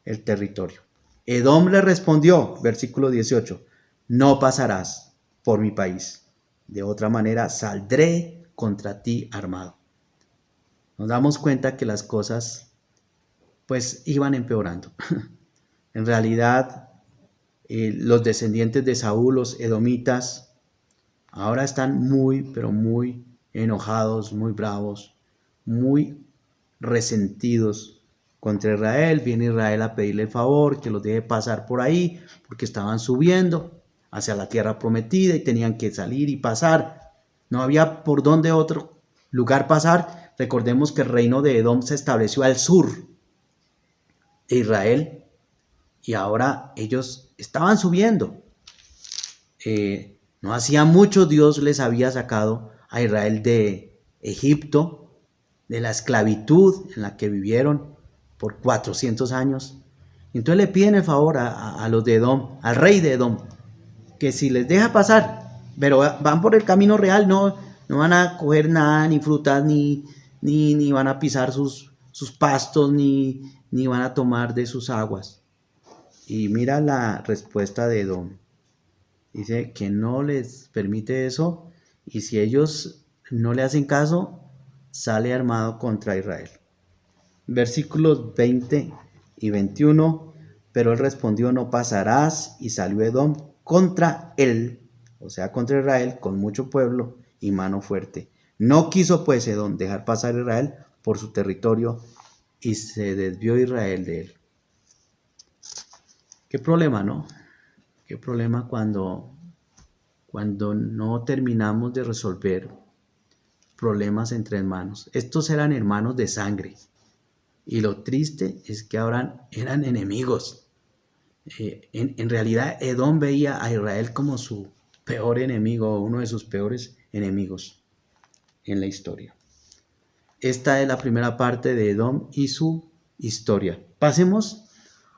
el territorio. Edom le respondió, versículo 18, no pasarás por mi país, de otra manera saldré contra ti armado. Nos damos cuenta que las cosas pues iban empeorando. En realidad, los descendientes de Saúl, los edomitas, ahora están muy, pero muy enojados, muy bravos, muy resentidos contra Israel. Viene Israel a pedirle el favor que los deje pasar por ahí, porque estaban subiendo hacia la tierra prometida y tenían que salir y pasar. No había por dónde otro lugar pasar. Recordemos que el reino de Edom se estableció al sur de Israel y ahora ellos estaban subiendo. No hacía mucho Dios les había sacado a Israel de Egipto, de la esclavitud en la que vivieron por 400 años. Entonces le piden el favor a los de Edom, al rey de Edom, que si les deja pasar, pero van por el camino real, no van a coger nada, ni frutas, ni van a pisar sus pastos, ni van a tomar de sus aguas. Y mira la respuesta de Edom. Dice que no les permite eso, y si ellos no le hacen caso, sale armado contra Israel. Versículos 20 y 21, pero él respondió: no pasarás, y salió Edom contra él, o sea, contra Israel, con mucho pueblo y mano fuerte. No quiso pues Edom dejar pasar a Israel por su territorio, y se desvió Israel de él. Qué problema, ¿no? Qué problema cuando no terminamos de resolver problemas entre hermanos. Estos eran hermanos de sangre, y lo triste es que ahora eran enemigos. En realidad Edom veía a Israel como su peor enemigo, uno de sus peores enemigos en la historia. Esta es la primera parte de Edom y su historia. Pasemos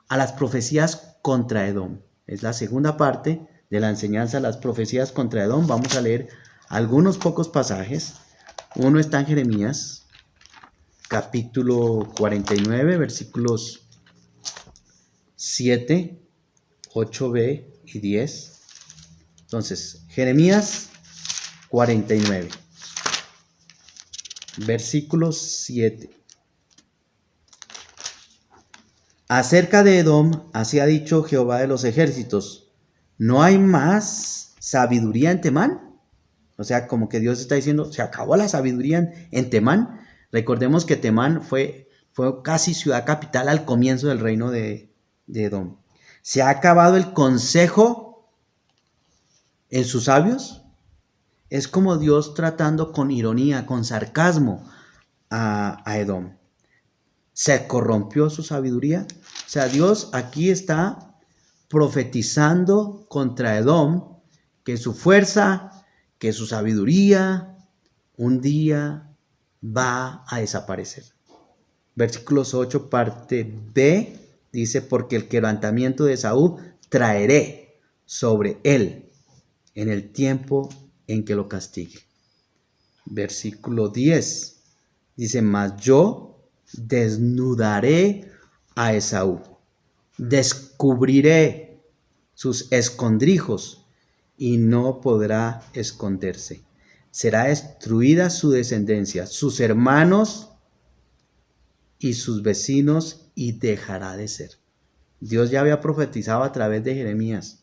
a las profecías contra Edom. Es la segunda parte de la enseñanza, las profecías contra Edom. Vamos a leer algunos pocos pasajes. Uno está en Jeremías, capítulo 49, versículos 7, 8b y 10. Entonces, Jeremías 49. Versículo 7. Acerca de Edom, así ha dicho Jehová de los ejércitos: ¿no hay más sabiduría en Temán? O sea, como que Dios está diciendo, se acabó la sabiduría en Temán. Recordemos que Temán fue casi ciudad capital al comienzo del reino de Edom. ¿Se ha acabado el consejo en sus sabios? Es como Dios tratando con ironía, con sarcasmo a Edom. ¿Se corrompió su sabiduría? O sea, Dios aquí está profetizando contra Edom que su fuerza, que su sabiduría, un día va a desaparecer. Versículos 8, parte B, dice: porque el quebrantamiento de Saúl traeré sobre él en el tiempo en que lo castigue. Versículo 10 dice: mas yo desnudaré a Esaú, descubriré sus escondrijos y no podrá esconderse. Será destruida su descendencia, sus hermanos y sus vecinos, y dejará de ser. Dios ya había profetizado a través de Jeremías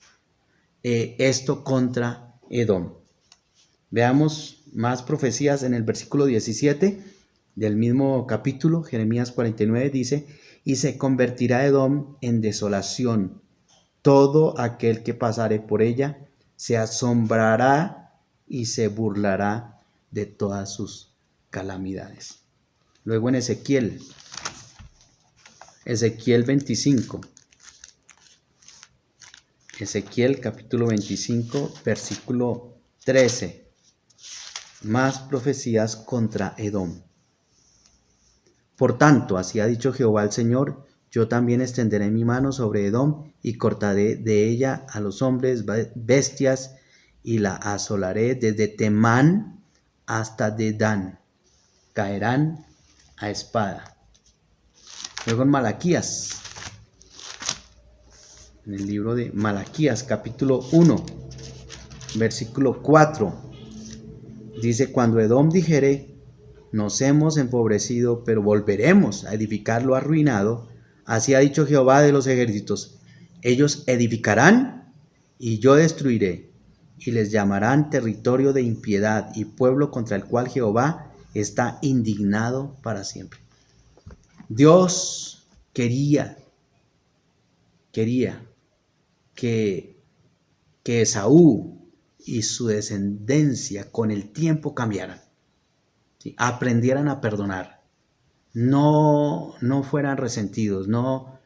esto contra Edom. Veamos más profecías en el versículo 17 del mismo capítulo. Jeremías 49 dice: y se convertirá Edom en desolación. Todo aquel que pasare por ella se asombrará y se burlará de todas sus calamidades. Luego en Ezequiel 25. Ezequiel capítulo 25, versículo 13. Más profecías contra Edom. Por tanto, así ha dicho Jehová el Señor: yo también extenderé mi mano sobre Edom y cortaré de ella a los hombres bestias y la asolaré desde Temán hasta Dedán. Caerán a espada. Luego en Malaquías, en el libro de Malaquías capítulo 1, versículo 4, dice: cuando Edom dijere: nos hemos empobrecido, pero volveremos a edificar lo arruinado, así ha dicho Jehová de los ejércitos: ellos edificarán y yo destruiré, y les llamarán territorio de impiedad y pueblo contra el cual Jehová está indignado para siempre. Dios quería que Esaú y su descendencia con el tiempo cambiaran, ¿sí? Aprendieran a perdonar, no fueran resentidos, no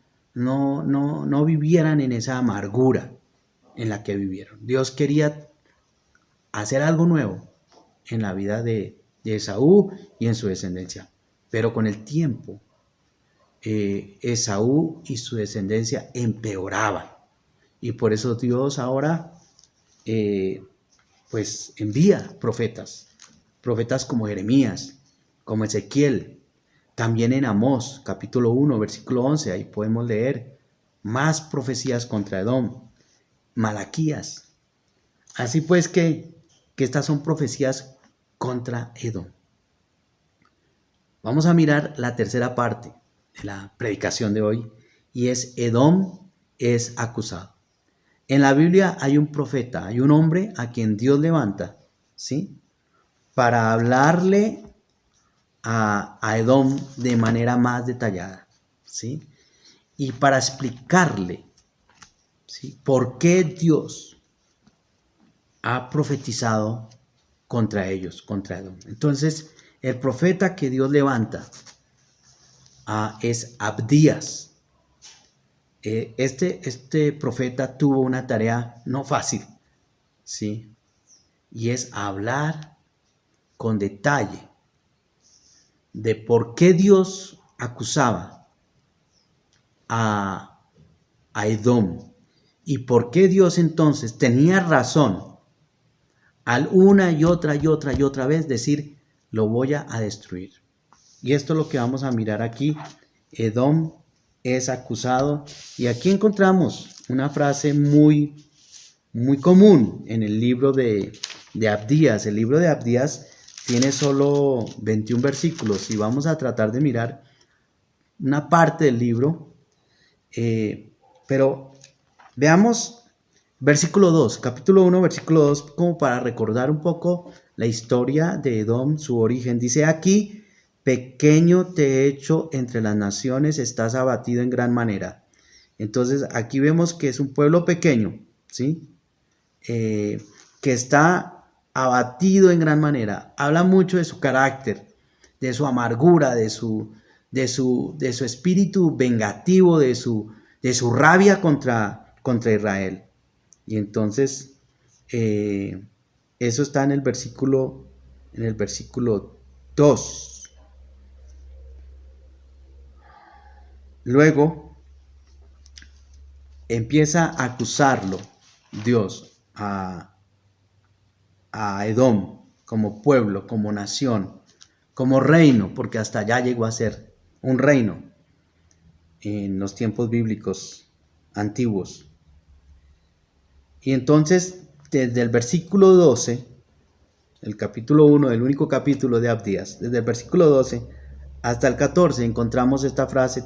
vivieran en esa amargura en la que vivieron. Dios quería hacer algo nuevo en la vida de Esaú y en su descendencia, pero con el tiempo Esaú y su descendencia empeoraban, y por eso Dios ahora pues envía profetas como Jeremías, como Ezequiel, también en Amós capítulo 1 versículo 11, ahí podemos leer más profecías contra Edom. Malaquías. Así pues que estas son profecías contra Edom. Vamos a mirar la tercera parte de la predicación de hoy, y es: Edom es acusado. En la Biblia hay un profeta, hay un hombre a quien Dios levanta, ¿sí?, para hablarle a Edom de manera más detallada, ¿sí?, y para explicarle, ¿sí?, por qué Dios ha profetizado contra ellos, contra Edom. Entonces, el profeta que Dios levanta es Abdías. Este profeta tuvo una tarea no fácil, ¿sí?, y es hablar con detalle de por qué Dios acusaba a Edom y por qué Dios entonces tenía razón al una y otra vez decir: lo voy a destruir. Y esto es lo que vamos a mirar aquí. Edom es acusado, y aquí encontramos una frase muy común en el libro de Abdías. El libro de Abdías tiene solo 21 versículos y vamos a tratar de mirar una parte del libro, pero veamos versículo 2, capítulo 1, versículo 2, como para recordar un poco la historia de Edom, su origen. Dice aquí: pequeño te he hecho entre las naciones, estás abatido en gran manera. Entonces aquí vemos que es un pueblo pequeño, ¿sí?, que está abatido en gran manera. Habla mucho de su carácter, de su amargura, de su espíritu vengativo, de su rabia contra Israel. Y entonces eso está en el versículo 2. Luego empieza a acusarlo Dios a Edom como pueblo, como nación, como reino, porque hasta allá llegó a ser un reino en los tiempos bíblicos antiguos. Y entonces desde el versículo 12, el capítulo 1, el único capítulo de Abdías, desde el versículo 12 hasta el 14 encontramos esta frase: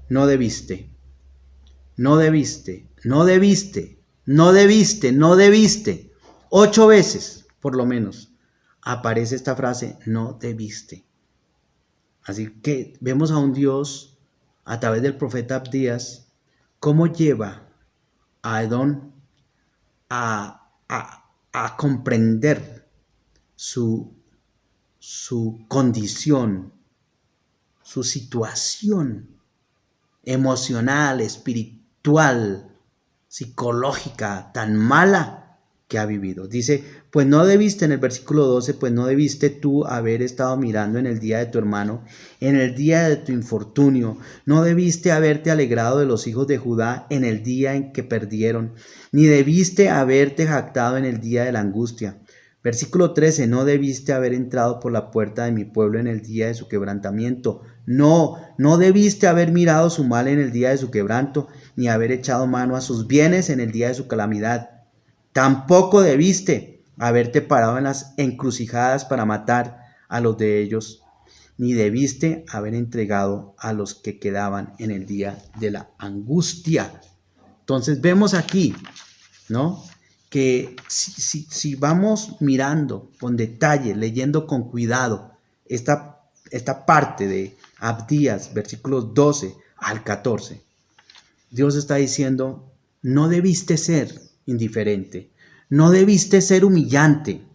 no debiste, no debiste, no debiste, no debiste, no debiste. 8 veces, por lo menos, aparece esta frase: no debiste. Así que vemos a un Dios, a través del profeta Abdías, cómo lleva a Edom a comprender su condición, su situación emocional, espiritual, psicológica tan mala que ha vivido. Dice, pues no debiste, en el versículo 12, pues no debiste tú haber estado mirando en el día de tu hermano, en el día de tu infortunio, no debiste haberte alegrado de los hijos de Judá en el día en que perdieron, ni debiste haberte jactado en el día de la angustia. Versículo 13, no debiste haber entrado por la puerta de mi pueblo en el día de su quebrantamiento. No debiste haber mirado su mal en el día de su quebranto, ni haber echado mano a sus bienes en el día de su calamidad. Tampoco debiste haberte parado en las encrucijadas para matar a los de ellos, ni debiste haber entregado a los que quedaban en el día de la angustia. Entonces vemos aquí, ¿no?, que si vamos mirando con detalle, leyendo con cuidado esta parte de Abdías, versículos 12 al 14, Dios está diciendo, no debiste ser indiferente, no debiste ser humillante,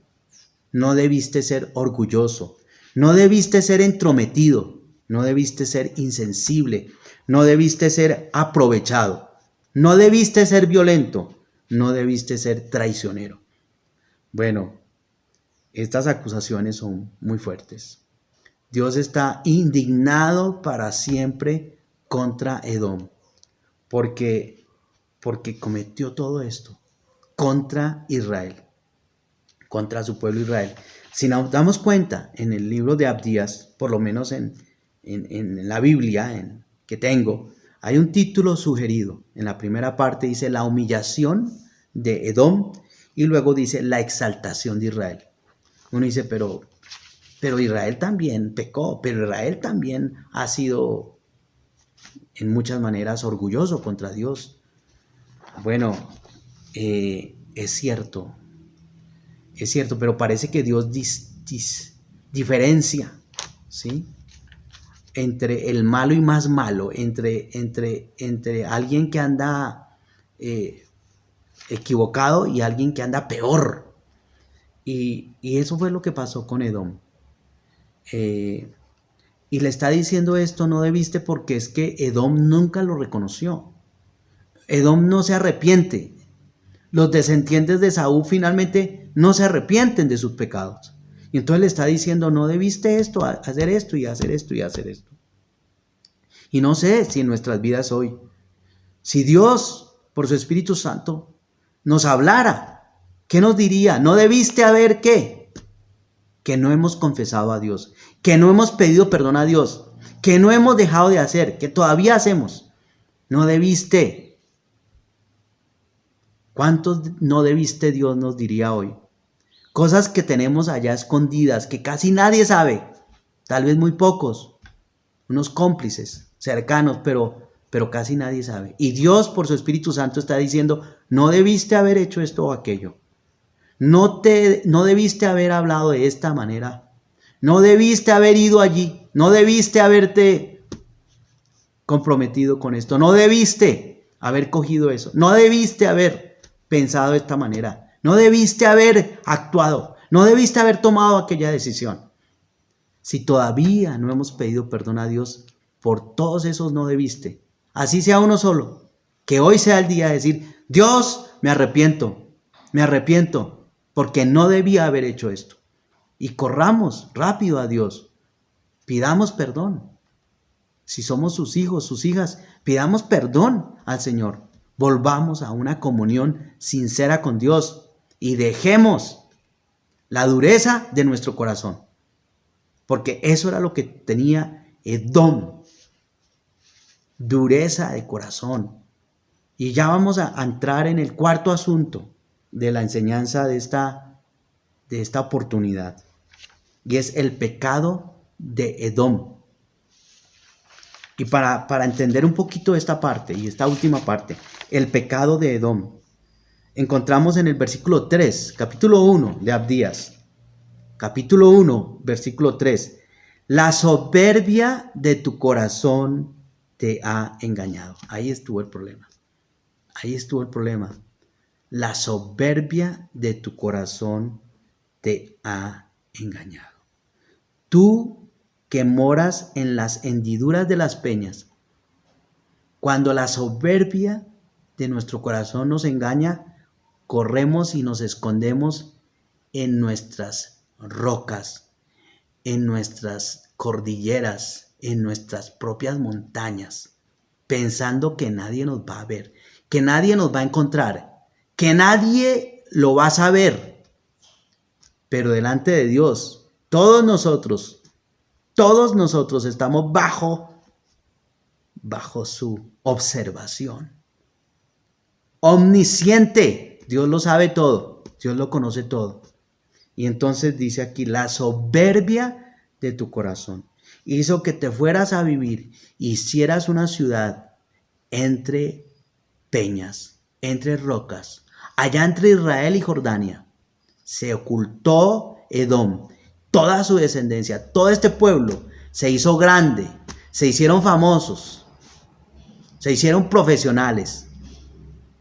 no debiste ser orgulloso, no debiste ser entrometido, no debiste ser insensible, no debiste ser aprovechado, no debiste ser violento, no debiste ser traicionero. Bueno, estas acusaciones son muy fuertes. Dios está indignado para siempre contra Edom, porque cometió todo esto contra Israel, contra su pueblo Israel. Si nos damos cuenta en el libro de Abdías, por lo menos en la Biblia que tengo, hay un título sugerido. En la primera parte dice la humillación de Edom y luego dice la exaltación de Israel. Uno dice, pero Israel también pecó, pero Israel también ha sido en muchas maneras orgulloso contra Dios. Bueno, es cierto, pero parece que Dios diferencia, ¿sí?, entre el malo y más malo, entre alguien que anda equivocado y alguien que anda peor. Y eso fue lo que pasó con Edom. Y le está diciendo esto, no debiste, porque es que Edom nunca lo reconoció. Edom no se arrepiente. Los descendientes de Saúl finalmente no se arrepienten de sus pecados. Y entonces le está diciendo, no debiste esto, hacer esto y hacer esto y hacer esto. Y no sé si en nuestras vidas hoy, si Dios, por su Espíritu Santo, nos hablara, ¿qué nos diría? No debiste haber, ¿qué? Que no hemos confesado a Dios, que no hemos pedido perdón a Dios, que no hemos dejado de hacer, que todavía hacemos. No debiste. ¿Cuántos no debiste Dios nos diría hoy? Cosas que tenemos allá escondidas, que casi nadie sabe, tal vez muy pocos, unos cómplices cercanos, pero casi nadie sabe. Y Dios, por su Espíritu Santo, está diciendo, no debiste haber hecho esto o aquello. No debiste haber hablado de esta manera. No debiste haber ido allí. No debiste haberte comprometido con esto. No debiste haber cogido eso. No debiste haber pensado de esta manera. No debiste haber actuado. No debiste haber tomado aquella decisión. Si todavía no hemos pedido perdón a Dios por todos esos no debiste, así sea uno solo, que hoy sea el día de decir, Dios, me arrepiento, porque no debía haber hecho esto. Y corramos rápido a Dios, pidamos perdón. Si somos sus hijos, sus hijas, pidamos perdón al Señor. Volvamos a una comunión sincera con Dios y dejemos la dureza de nuestro corazón. Porque eso era lo que tenía Edom. Dureza de corazón. Y ya vamos a entrar en el cuarto asunto de la enseñanza de esta oportunidad. Y es el pecado de Edom. Y para entender un poquito esta parte y esta última parte, el pecado de Edom, encontramos en el versículo 3, capítulo 1 de Abdías, capítulo 1, versículo 3, la soberbia de tu corazón te ha engañado. Ahí estuvo el problema. Ahí estuvo el problema. La soberbia de tu corazón te ha engañado. Tú que moras en las hendiduras de las peñas, cuando la soberbia de nuestro corazón nos engaña, corremos y nos escondemos en nuestras rocas, en nuestras cordilleras, en nuestras propias montañas, pensando que nadie nos va a ver, que nadie nos va a encontrar, que nadie lo va a saber. Pero delante de Dios, todos nosotros estamos bajo su observación. Omnisciente, Dios lo sabe todo, Dios lo conoce todo. Y entonces dice aquí, la soberbia de tu corazón hizo que te fueras a vivir, hicieras una ciudad entre peñas, entre rocas, allá entre Israel y Jordania. Se ocultó Edom, toda su descendencia, todo este pueblo se hizo grande, se hicieron famosos, se hicieron profesionales,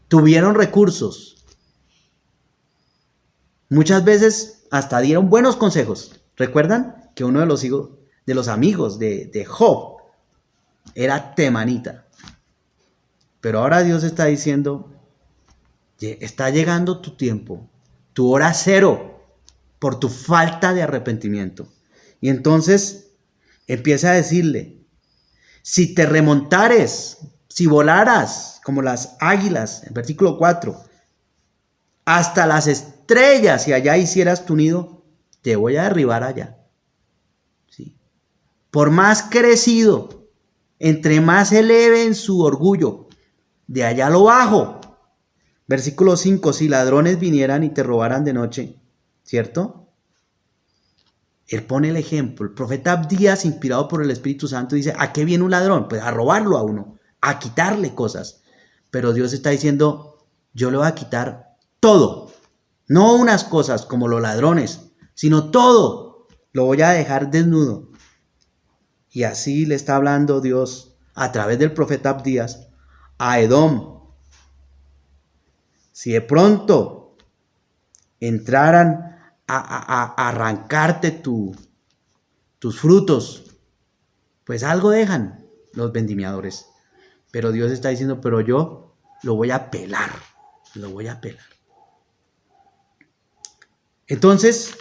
tuvieron recursos. Muchas veces hasta dieron buenos consejos. ¿Recuerdan que uno de los amigos de Job era temanita? Pero ahora Dios está diciendo, está llegando tu tiempo, tu hora cero, por tu falta de arrepentimiento. Y entonces empieza a decirle, si te remontares, si volaras como las águilas, en versículo 4, hasta las estrellas y allá hicieras tu nido, te voy a derribar allá. ¿Sí? Por más crecido, entre más eleve en su orgullo, de allá lo bajo. Versículo 5, si ladrones vinieran y te robaran de noche, ¿cierto? Él pone el ejemplo. El profeta Abdías, inspirado por el Espíritu Santo, dice, ¿a qué viene un ladrón? Pues a robarlo a uno, a quitarle cosas. Pero Dios está diciendo, yo le voy a quitar todo. No unas cosas como los ladrones, sino todo. Lo voy a dejar desnudo. Y así le está hablando Dios a través del profeta Abdías a Edom. Si de pronto entraran a arrancarte tus frutos, pues algo dejan los vendimiadores. Pero Dios está diciendo, pero yo lo voy a pelar, lo voy a pelar. Entonces,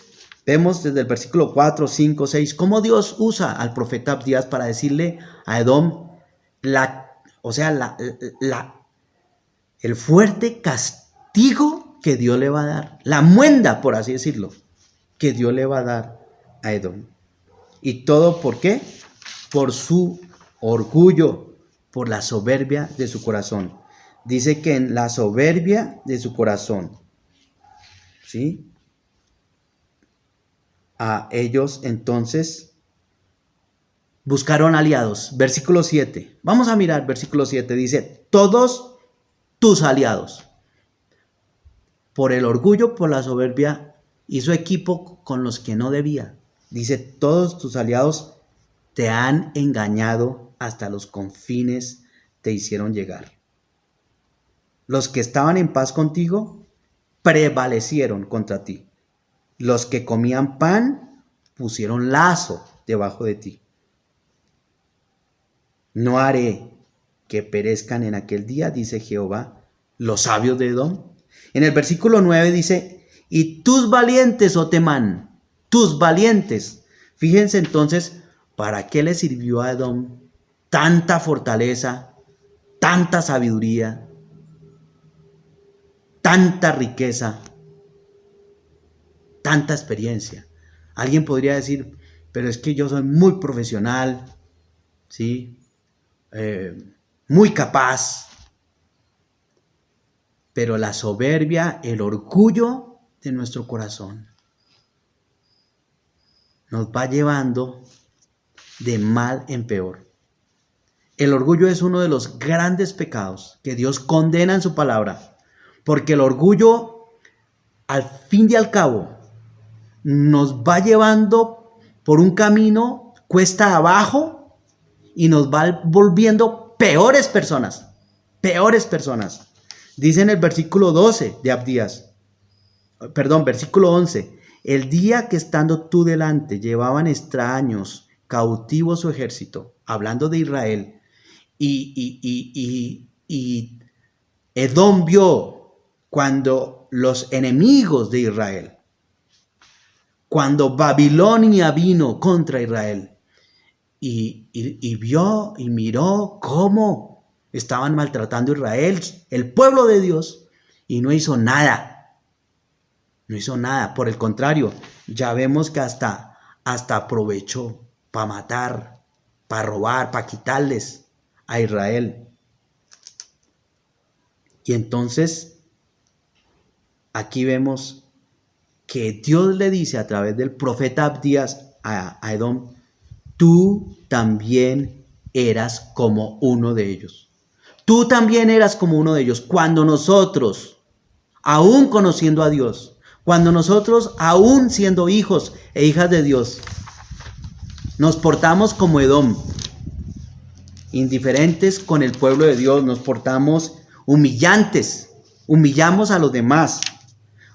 vemos desde el versículo 4, 5, 6, cómo Dios usa al profeta Abdías para decirle a Edom el fuerte castigo que Dios le va a dar, la muenda, por así decirlo, que Dios le va a dar a Edom. ¿Y todo por qué? Por su orgullo, por la soberbia de su corazón. Dice que en la soberbia de su corazón, ¿sí? A ellos entonces buscaron aliados. Versículo 7. Vamos a mirar versículo 7. Dice, todos tus aliados. Por el orgullo, por la soberbia, hizo equipo con los que no debía. Dice, todos tus aliados te han engañado, hasta los confines te hicieron llegar. Los que estaban en paz contigo prevalecieron contra ti. Los que comían pan pusieron lazo debajo de ti. No haré que perezcan en aquel día, dice Jehová, los sabios de Edom. En el versículo 9 dice, y tus valientes, oh Temán, tus valientes. Fíjense entonces, ¿para qué le sirvió a Edom tanta fortaleza, tanta sabiduría, tanta riqueza, tanta experiencia? Alguien podría decir, pero es que yo soy muy profesional, ¿sí? Muy capaz. pero la soberbia, el orgullo de nuestro corazón nos va llevando de mal en peor. El orgullo es uno de los grandes pecados que Dios condena en su palabra, porque el orgullo, al fin y al cabo, nos va llevando por un camino cuesta abajo y nos va volviendo peores personas. Dice en el versículo 12 de Abdías, versículo 11, el día que estando tú delante llevaban extraños cautivos su ejército, hablando de Israel, y Edom vio cuando los enemigos de Israel, cuando Babilonia vino contra Israel, y vio y miró cómo estaban maltratando a Israel, el pueblo de Dios, y no hizo nada. No hizo nada. Por el contrario, ya vemos que hasta aprovechó para matar, para robar, para quitarles a Israel. Y entonces, aquí vemos que Dios le dice a través del profeta Abdías a Edom, tú también eras como uno de ellos. Tú también eras como uno de ellos. Cuando nosotros, aún conociendo a Dios, cuando nosotros, aún siendo hijos e hijas de Dios, nos portamos como Edom, indiferentes con el pueblo de Dios, nos portamos humillantes, humillamos a los demás,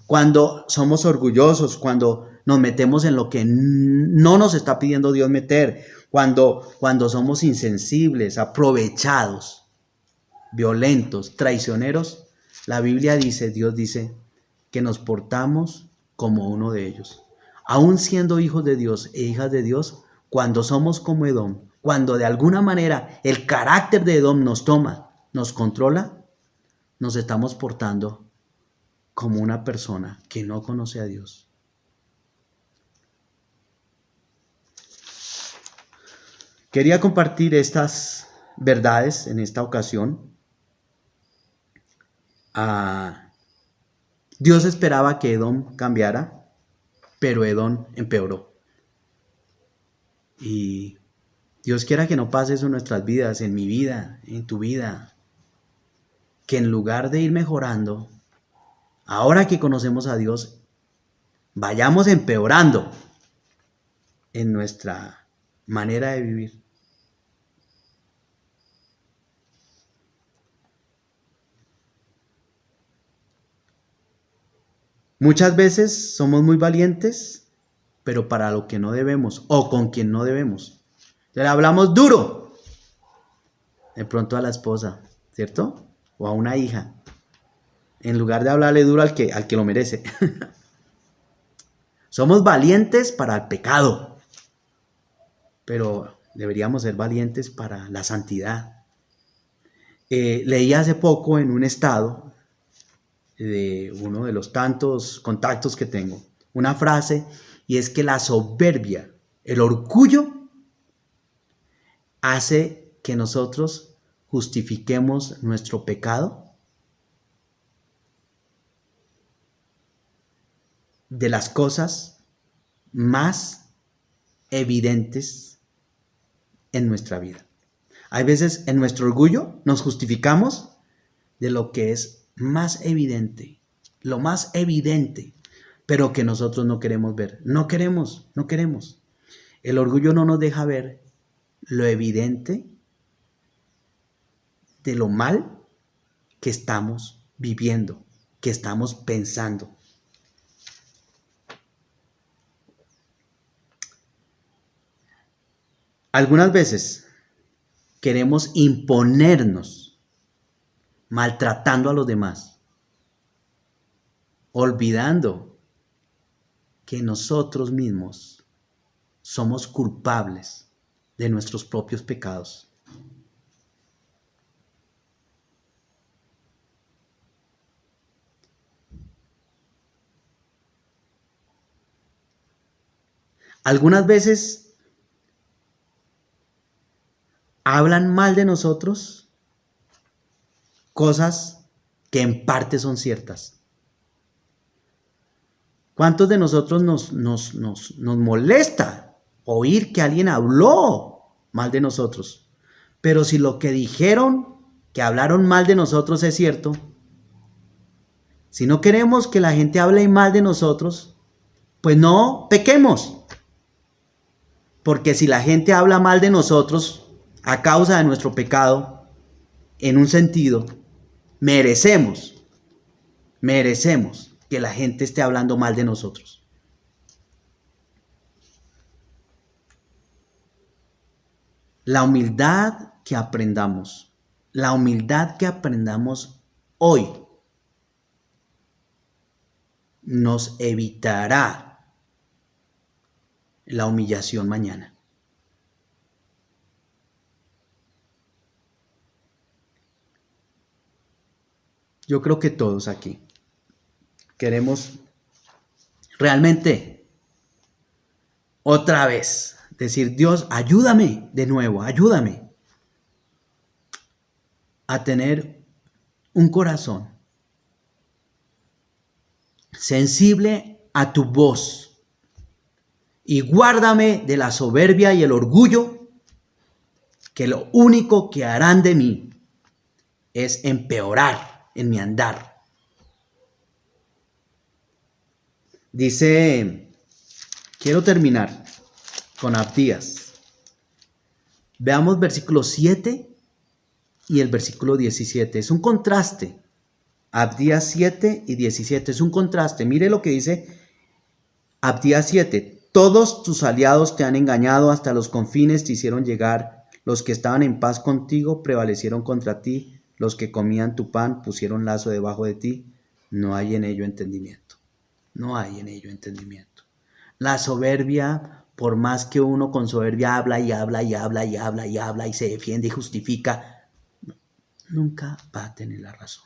cuando somos orgullosos, cuando nos metemos en lo que no nos está pidiendo Dios meter, cuando somos insensibles, aprovechados, violentos, traicioneros, la Biblia dice, Dios dice, que nos portamos como uno de ellos. Aún siendo hijos de Dios e hijas de Dios, cuando somos como Edom, cuando de alguna manera el carácter de Edom nos toma, nos controla, nos estamos portando como una persona que no conoce a Dios. Quería compartir estas verdades en esta ocasión. Dios esperaba que Edom cambiara, pero Edom empeoró. Y Dios quiera que no pase eso en nuestras vidas, en mi vida, en tu vida. Que en lugar de ir mejorando, ahora que conocemos a Dios, vayamos empeorando en nuestra manera de vivir. Muchas veces somos muy valientes, pero para lo que no debemos o con quien no debemos. Le hablamos duro, de pronto a la esposa, ¿cierto? O a una hija, en lugar de hablarle duro al que lo merece. Somos valientes para el pecado, pero deberíamos ser valientes para la santidad. Leí hace poco en un estado de uno de los tantos contactos que tengo, una frase, y es que la soberbia, el orgullo, hace que nosotros justifiquemos nuestro pecado de las cosas más evidentes en nuestra vida. Hay veces en nuestro orgullo nos justificamos de lo que es más evidente, lo más evidente, pero que nosotros no queremos ver. No queremos. El orgullo no nos deja ver lo evidente de lo mal que estamos viviendo, que estamos pensando. Algunas veces queremos imponernos maltratando a los demás, olvidando que nosotros mismos somos culpables de nuestros propios pecados. Algunas veces hablan mal de nosotros, cosas que en parte son ciertas. ¿Cuántos de nosotros nos molesta oír que alguien habló mal de nosotros? Pero si lo que dijeron, que hablaron mal de nosotros es cierto, si no queremos que la gente hable mal de nosotros, pues no pequemos. Porque si la gente habla mal de nosotros a causa de nuestro pecado, en un sentido, merecemos que la gente esté hablando mal de nosotros. La humildad que aprendamos hoy nos evitará la humillación mañana. Yo creo que todos aquí queremos realmente otra vez decir: Dios, ayúdame de nuevo, ayúdame a tener un corazón sensible a tu voz y guárdame de la soberbia y el orgullo, que lo único que harán de mí es empeorar en mi andar. Dice, quiero terminar con Abdías. Veamos versículo 7 y el versículo 17. Es un contraste. Abdías 7 y 17 es un contraste. Mire lo que dice Abdías 7. Todos tus aliados te han engañado, hasta los confines te hicieron llegar. Los que estaban en paz contigo prevalecieron contra ti. Los que comían tu pan pusieron lazo debajo de ti. No hay en ello entendimiento. No hay en ello entendimiento. La soberbia, por más que uno con soberbia habla y habla y habla y habla y habla y se defiende y justifica, nunca va a tener la razón.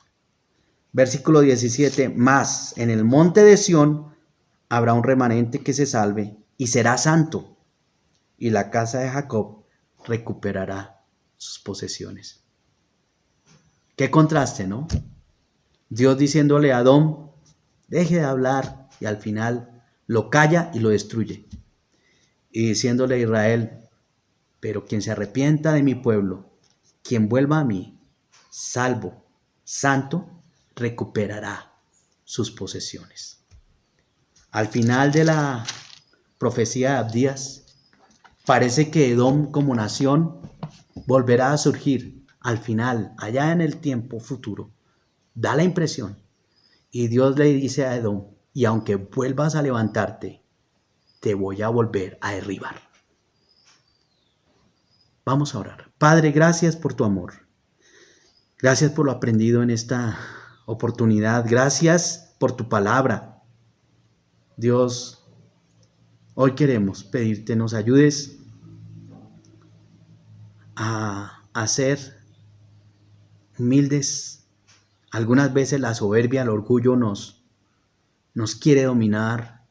Versículo 17. Mas en el monte de Sión habrá un remanente que se salve y será santo, y la casa de Jacob recuperará sus posesiones. Qué contraste, ¿no? Dios diciéndole a Edom, deje de hablar, y al final lo calla y lo destruye. Y diciéndole a Israel, pero quien se arrepienta de mi pueblo, quien vuelva a mí, salvo, santo, recuperará sus posesiones. Al final de la profecía de Abdías, parece que Edom como nación volverá a surgir al final, allá en el tiempo futuro. Da la impresión. Y Dios le dice a Edom, y aunque vuelvas a levantarte, te voy a volver a derribar. Vamos a orar. Padre, gracias por tu amor. Gracias por lo aprendido en esta oportunidad. Gracias por tu palabra. Dios, hoy queremos pedirte nos ayudes a ser humildes. Algunas veces la soberbia, el orgullo nos quiere dominar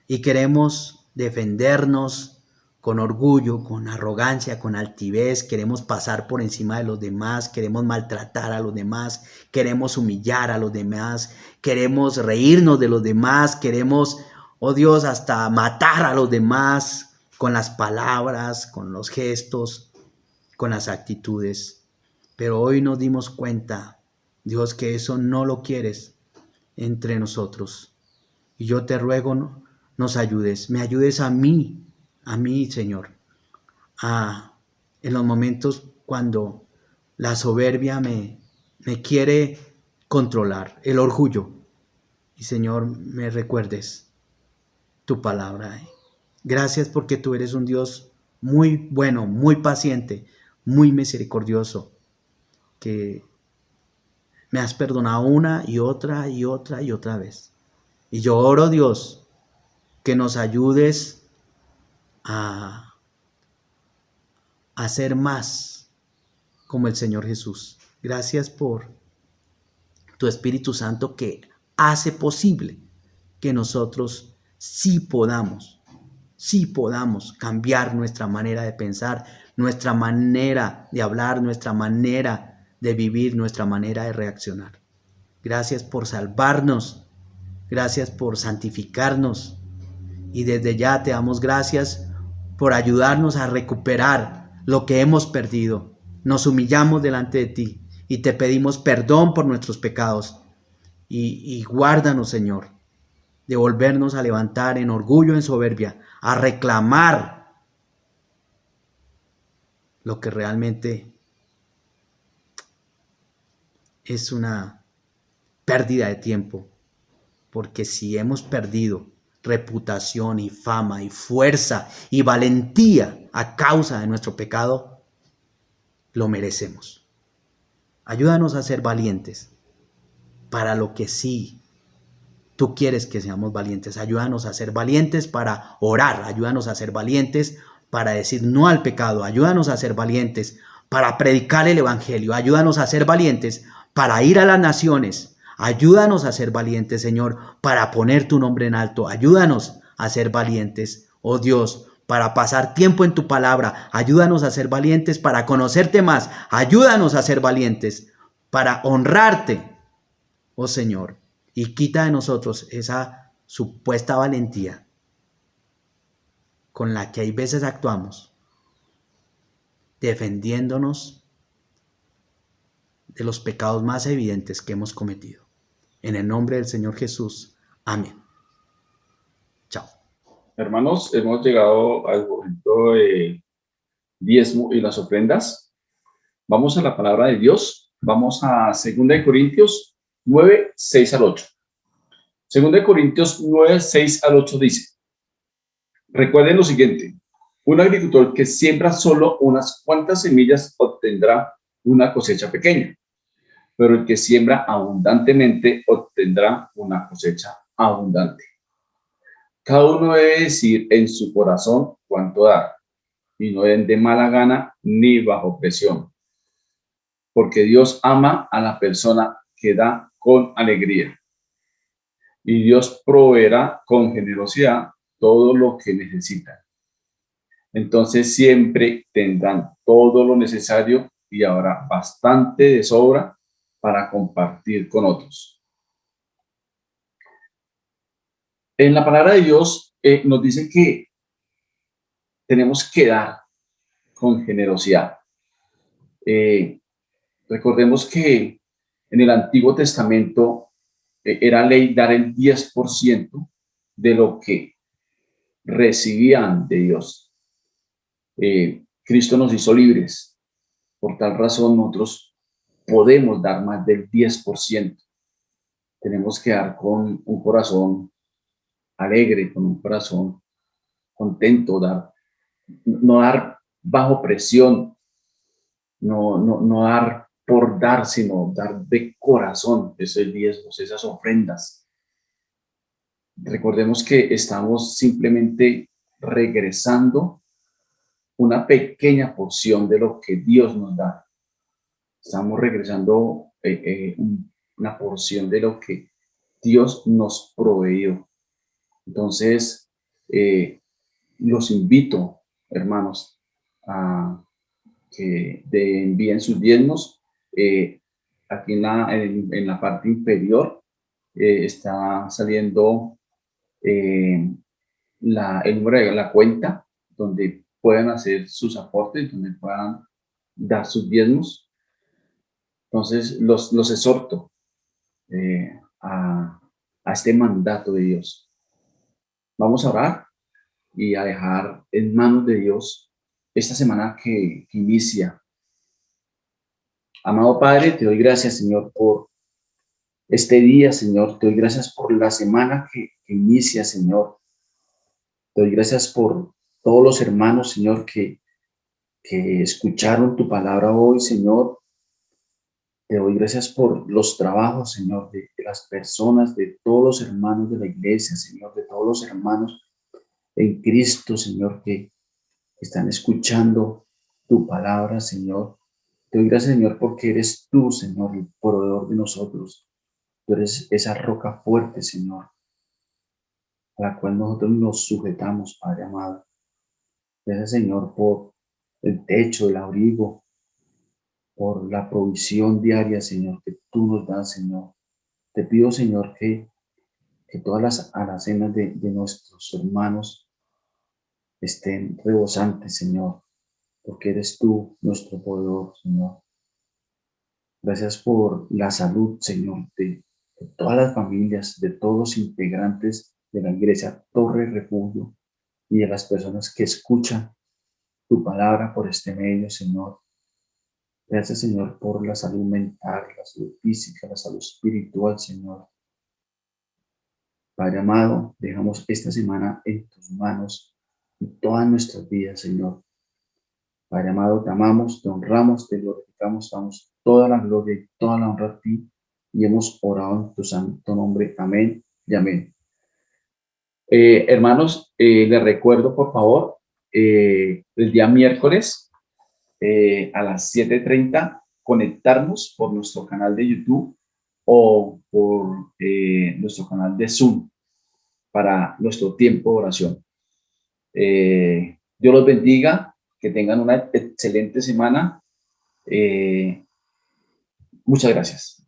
y queremos defendernos con orgullo, con arrogancia, con altivez. Queremos pasar por encima de los demás, queremos maltratar a los demás, queremos humillar a los demás, queremos reírnos de los demás, queremos, oh Dios, hasta matar a los demás con las palabras, con los gestos, con las actitudes. Pero hoy nos dimos cuenta, Dios, que eso no lo quieres entre nosotros. Y yo te ruego, nos ayudes, me ayudes a mí, Señor, en los momentos cuando la soberbia me quiere controlar, el orgullo. Y Señor, me recuerdes tu palabra. Gracias porque tú eres un Dios muy bueno, muy paciente, muy misericordioso, que me has perdonado una y otra y otra y otra vez. Y yo oro, Dios, que nos ayudes a ser más como el Señor Jesús. Gracias por tu Espíritu Santo que hace posible que nosotros sí podamos cambiar nuestra manera de pensar, nuestra manera de hablar, nuestra manera de vivir, nuestra manera de reaccionar. Gracias por salvarnos. Gracias por santificarnos. Y desde ya te damos gracias por ayudarnos a recuperar lo que hemos perdido. Nos humillamos delante de ti y te pedimos perdón por nuestros pecados. Y guárdanos, Señor, de volvernos a levantar en orgullo, en soberbia, a reclamar lo que realmente es una pérdida de tiempo. Porque si hemos perdido reputación y fama y fuerza y valentía a causa de nuestro pecado, lo merecemos. Ayúdanos a ser valientes para lo que sí tú quieres que seamos valientes. Ayúdanos a ser valientes para orar. Ayúdanos a ser valientes para decir no al pecado. Ayúdanos a ser valientes para predicar el evangelio. Ayúdanos a ser valientes para ir a las naciones. Ayúdanos a ser valientes, Señor, para poner tu nombre en alto. Ayúdanos a ser valientes, oh Dios, para pasar tiempo en tu palabra. Ayúdanos a ser valientes para conocerte más. Ayúdanos a ser valientes para honrarte, oh Señor. Y quita de nosotros esa supuesta valentía con la que hay veces actuamos, defendiéndonos de los pecados más evidentes que hemos cometido. En el nombre del Señor Jesús. Amén. Chao. Hermanos, hemos llegado al momento de diezmo y las ofrendas. Vamos a la palabra de Dios. Vamos a 2 Corintios 9, 6 al 8. 2 Corintios 9, 6 al 8 dice: recuerden lo siguiente, un agricultor que siembra solo unas cuantas semillas obtendrá una cosecha pequeña, pero el que siembra abundantemente obtendrá una cosecha abundante. Cada uno debe decir en su corazón cuánto dar, y no den de mala gana ni bajo presión, porque Dios ama a la persona que da con alegría, y Dios proveerá con generosidad todo lo que necesitan. Entonces siempre tendrán todo lo necesario y habrá bastante de sobra para compartir con otros. En la palabra de Dios nos dice que tenemos que dar con generosidad. Recordemos que en el Antiguo Testamento era ley dar el 10% de lo que recibían de Dios. Cristo nos hizo libres. Por tal razón nosotros podemos dar más del 10%. Tenemos que dar con un corazón alegre, con un corazón contento, no dar bajo presión, no dar por dar, sino dar de corazón esos diezmos, esas ofrendas. Recordemos que estamos simplemente regresando una pequeña porción de lo que Dios nos da. Estamos regresando una porción de lo que Dios nos proveyó. Entonces, los invito, hermanos, a que envíen sus diezmos. Aquí en la parte inferior está saliendo el número de la cuenta donde puedan hacer sus aportes, donde puedan dar sus diezmos. Entonces, los exhorto a este mandato de Dios. Vamos a orar y a dejar en manos de Dios esta semana que inicia. Amado Padre, te doy gracias, Señor, por este día, Señor. Te doy gracias por la semana que inicia, Señor. Te doy gracias por todos los hermanos, Señor, que escucharon tu palabra hoy, Señor. Te doy gracias por los trabajos, Señor, de las personas, de todos los hermanos de la iglesia, Señor, de todos los hermanos en Cristo, Señor, que están escuchando tu palabra, Señor. Te doy gracias, Señor, porque eres tú, Señor, el proveedor de nosotros. Tú eres esa roca fuerte, Señor, a la cual nosotros nos sujetamos, Padre amado. Gracias, Señor, por el techo, el abrigo, por la provisión diaria, Señor, que tú nos das, Señor. Te pido, Señor, que todas las alacenas de nuestros hermanos estén rebosantes, Señor, porque eres tú nuestro poder, Señor. Gracias por la salud, Señor, de todas las familias, de todos los integrantes de la Iglesia Torre Refugio y de las personas que escuchan tu palabra por este medio, Señor. Gracias, Señor, por la salud mental, la salud física, la salud espiritual, Señor. Padre amado, dejamos esta semana en tus manos y todas nuestras vidas, Señor. Padre amado, te amamos, te honramos, te glorificamos, damos toda la gloria y toda la honra a ti y hemos orado en tu santo nombre. Amén y amén. Hermanos, les recuerdo, por favor, el día miércoles a las 7:30 conectarnos por nuestro canal de YouTube o por nuestro canal de Zoom para nuestro tiempo de oración. Dios los bendiga, que tengan una excelente semana. Muchas gracias.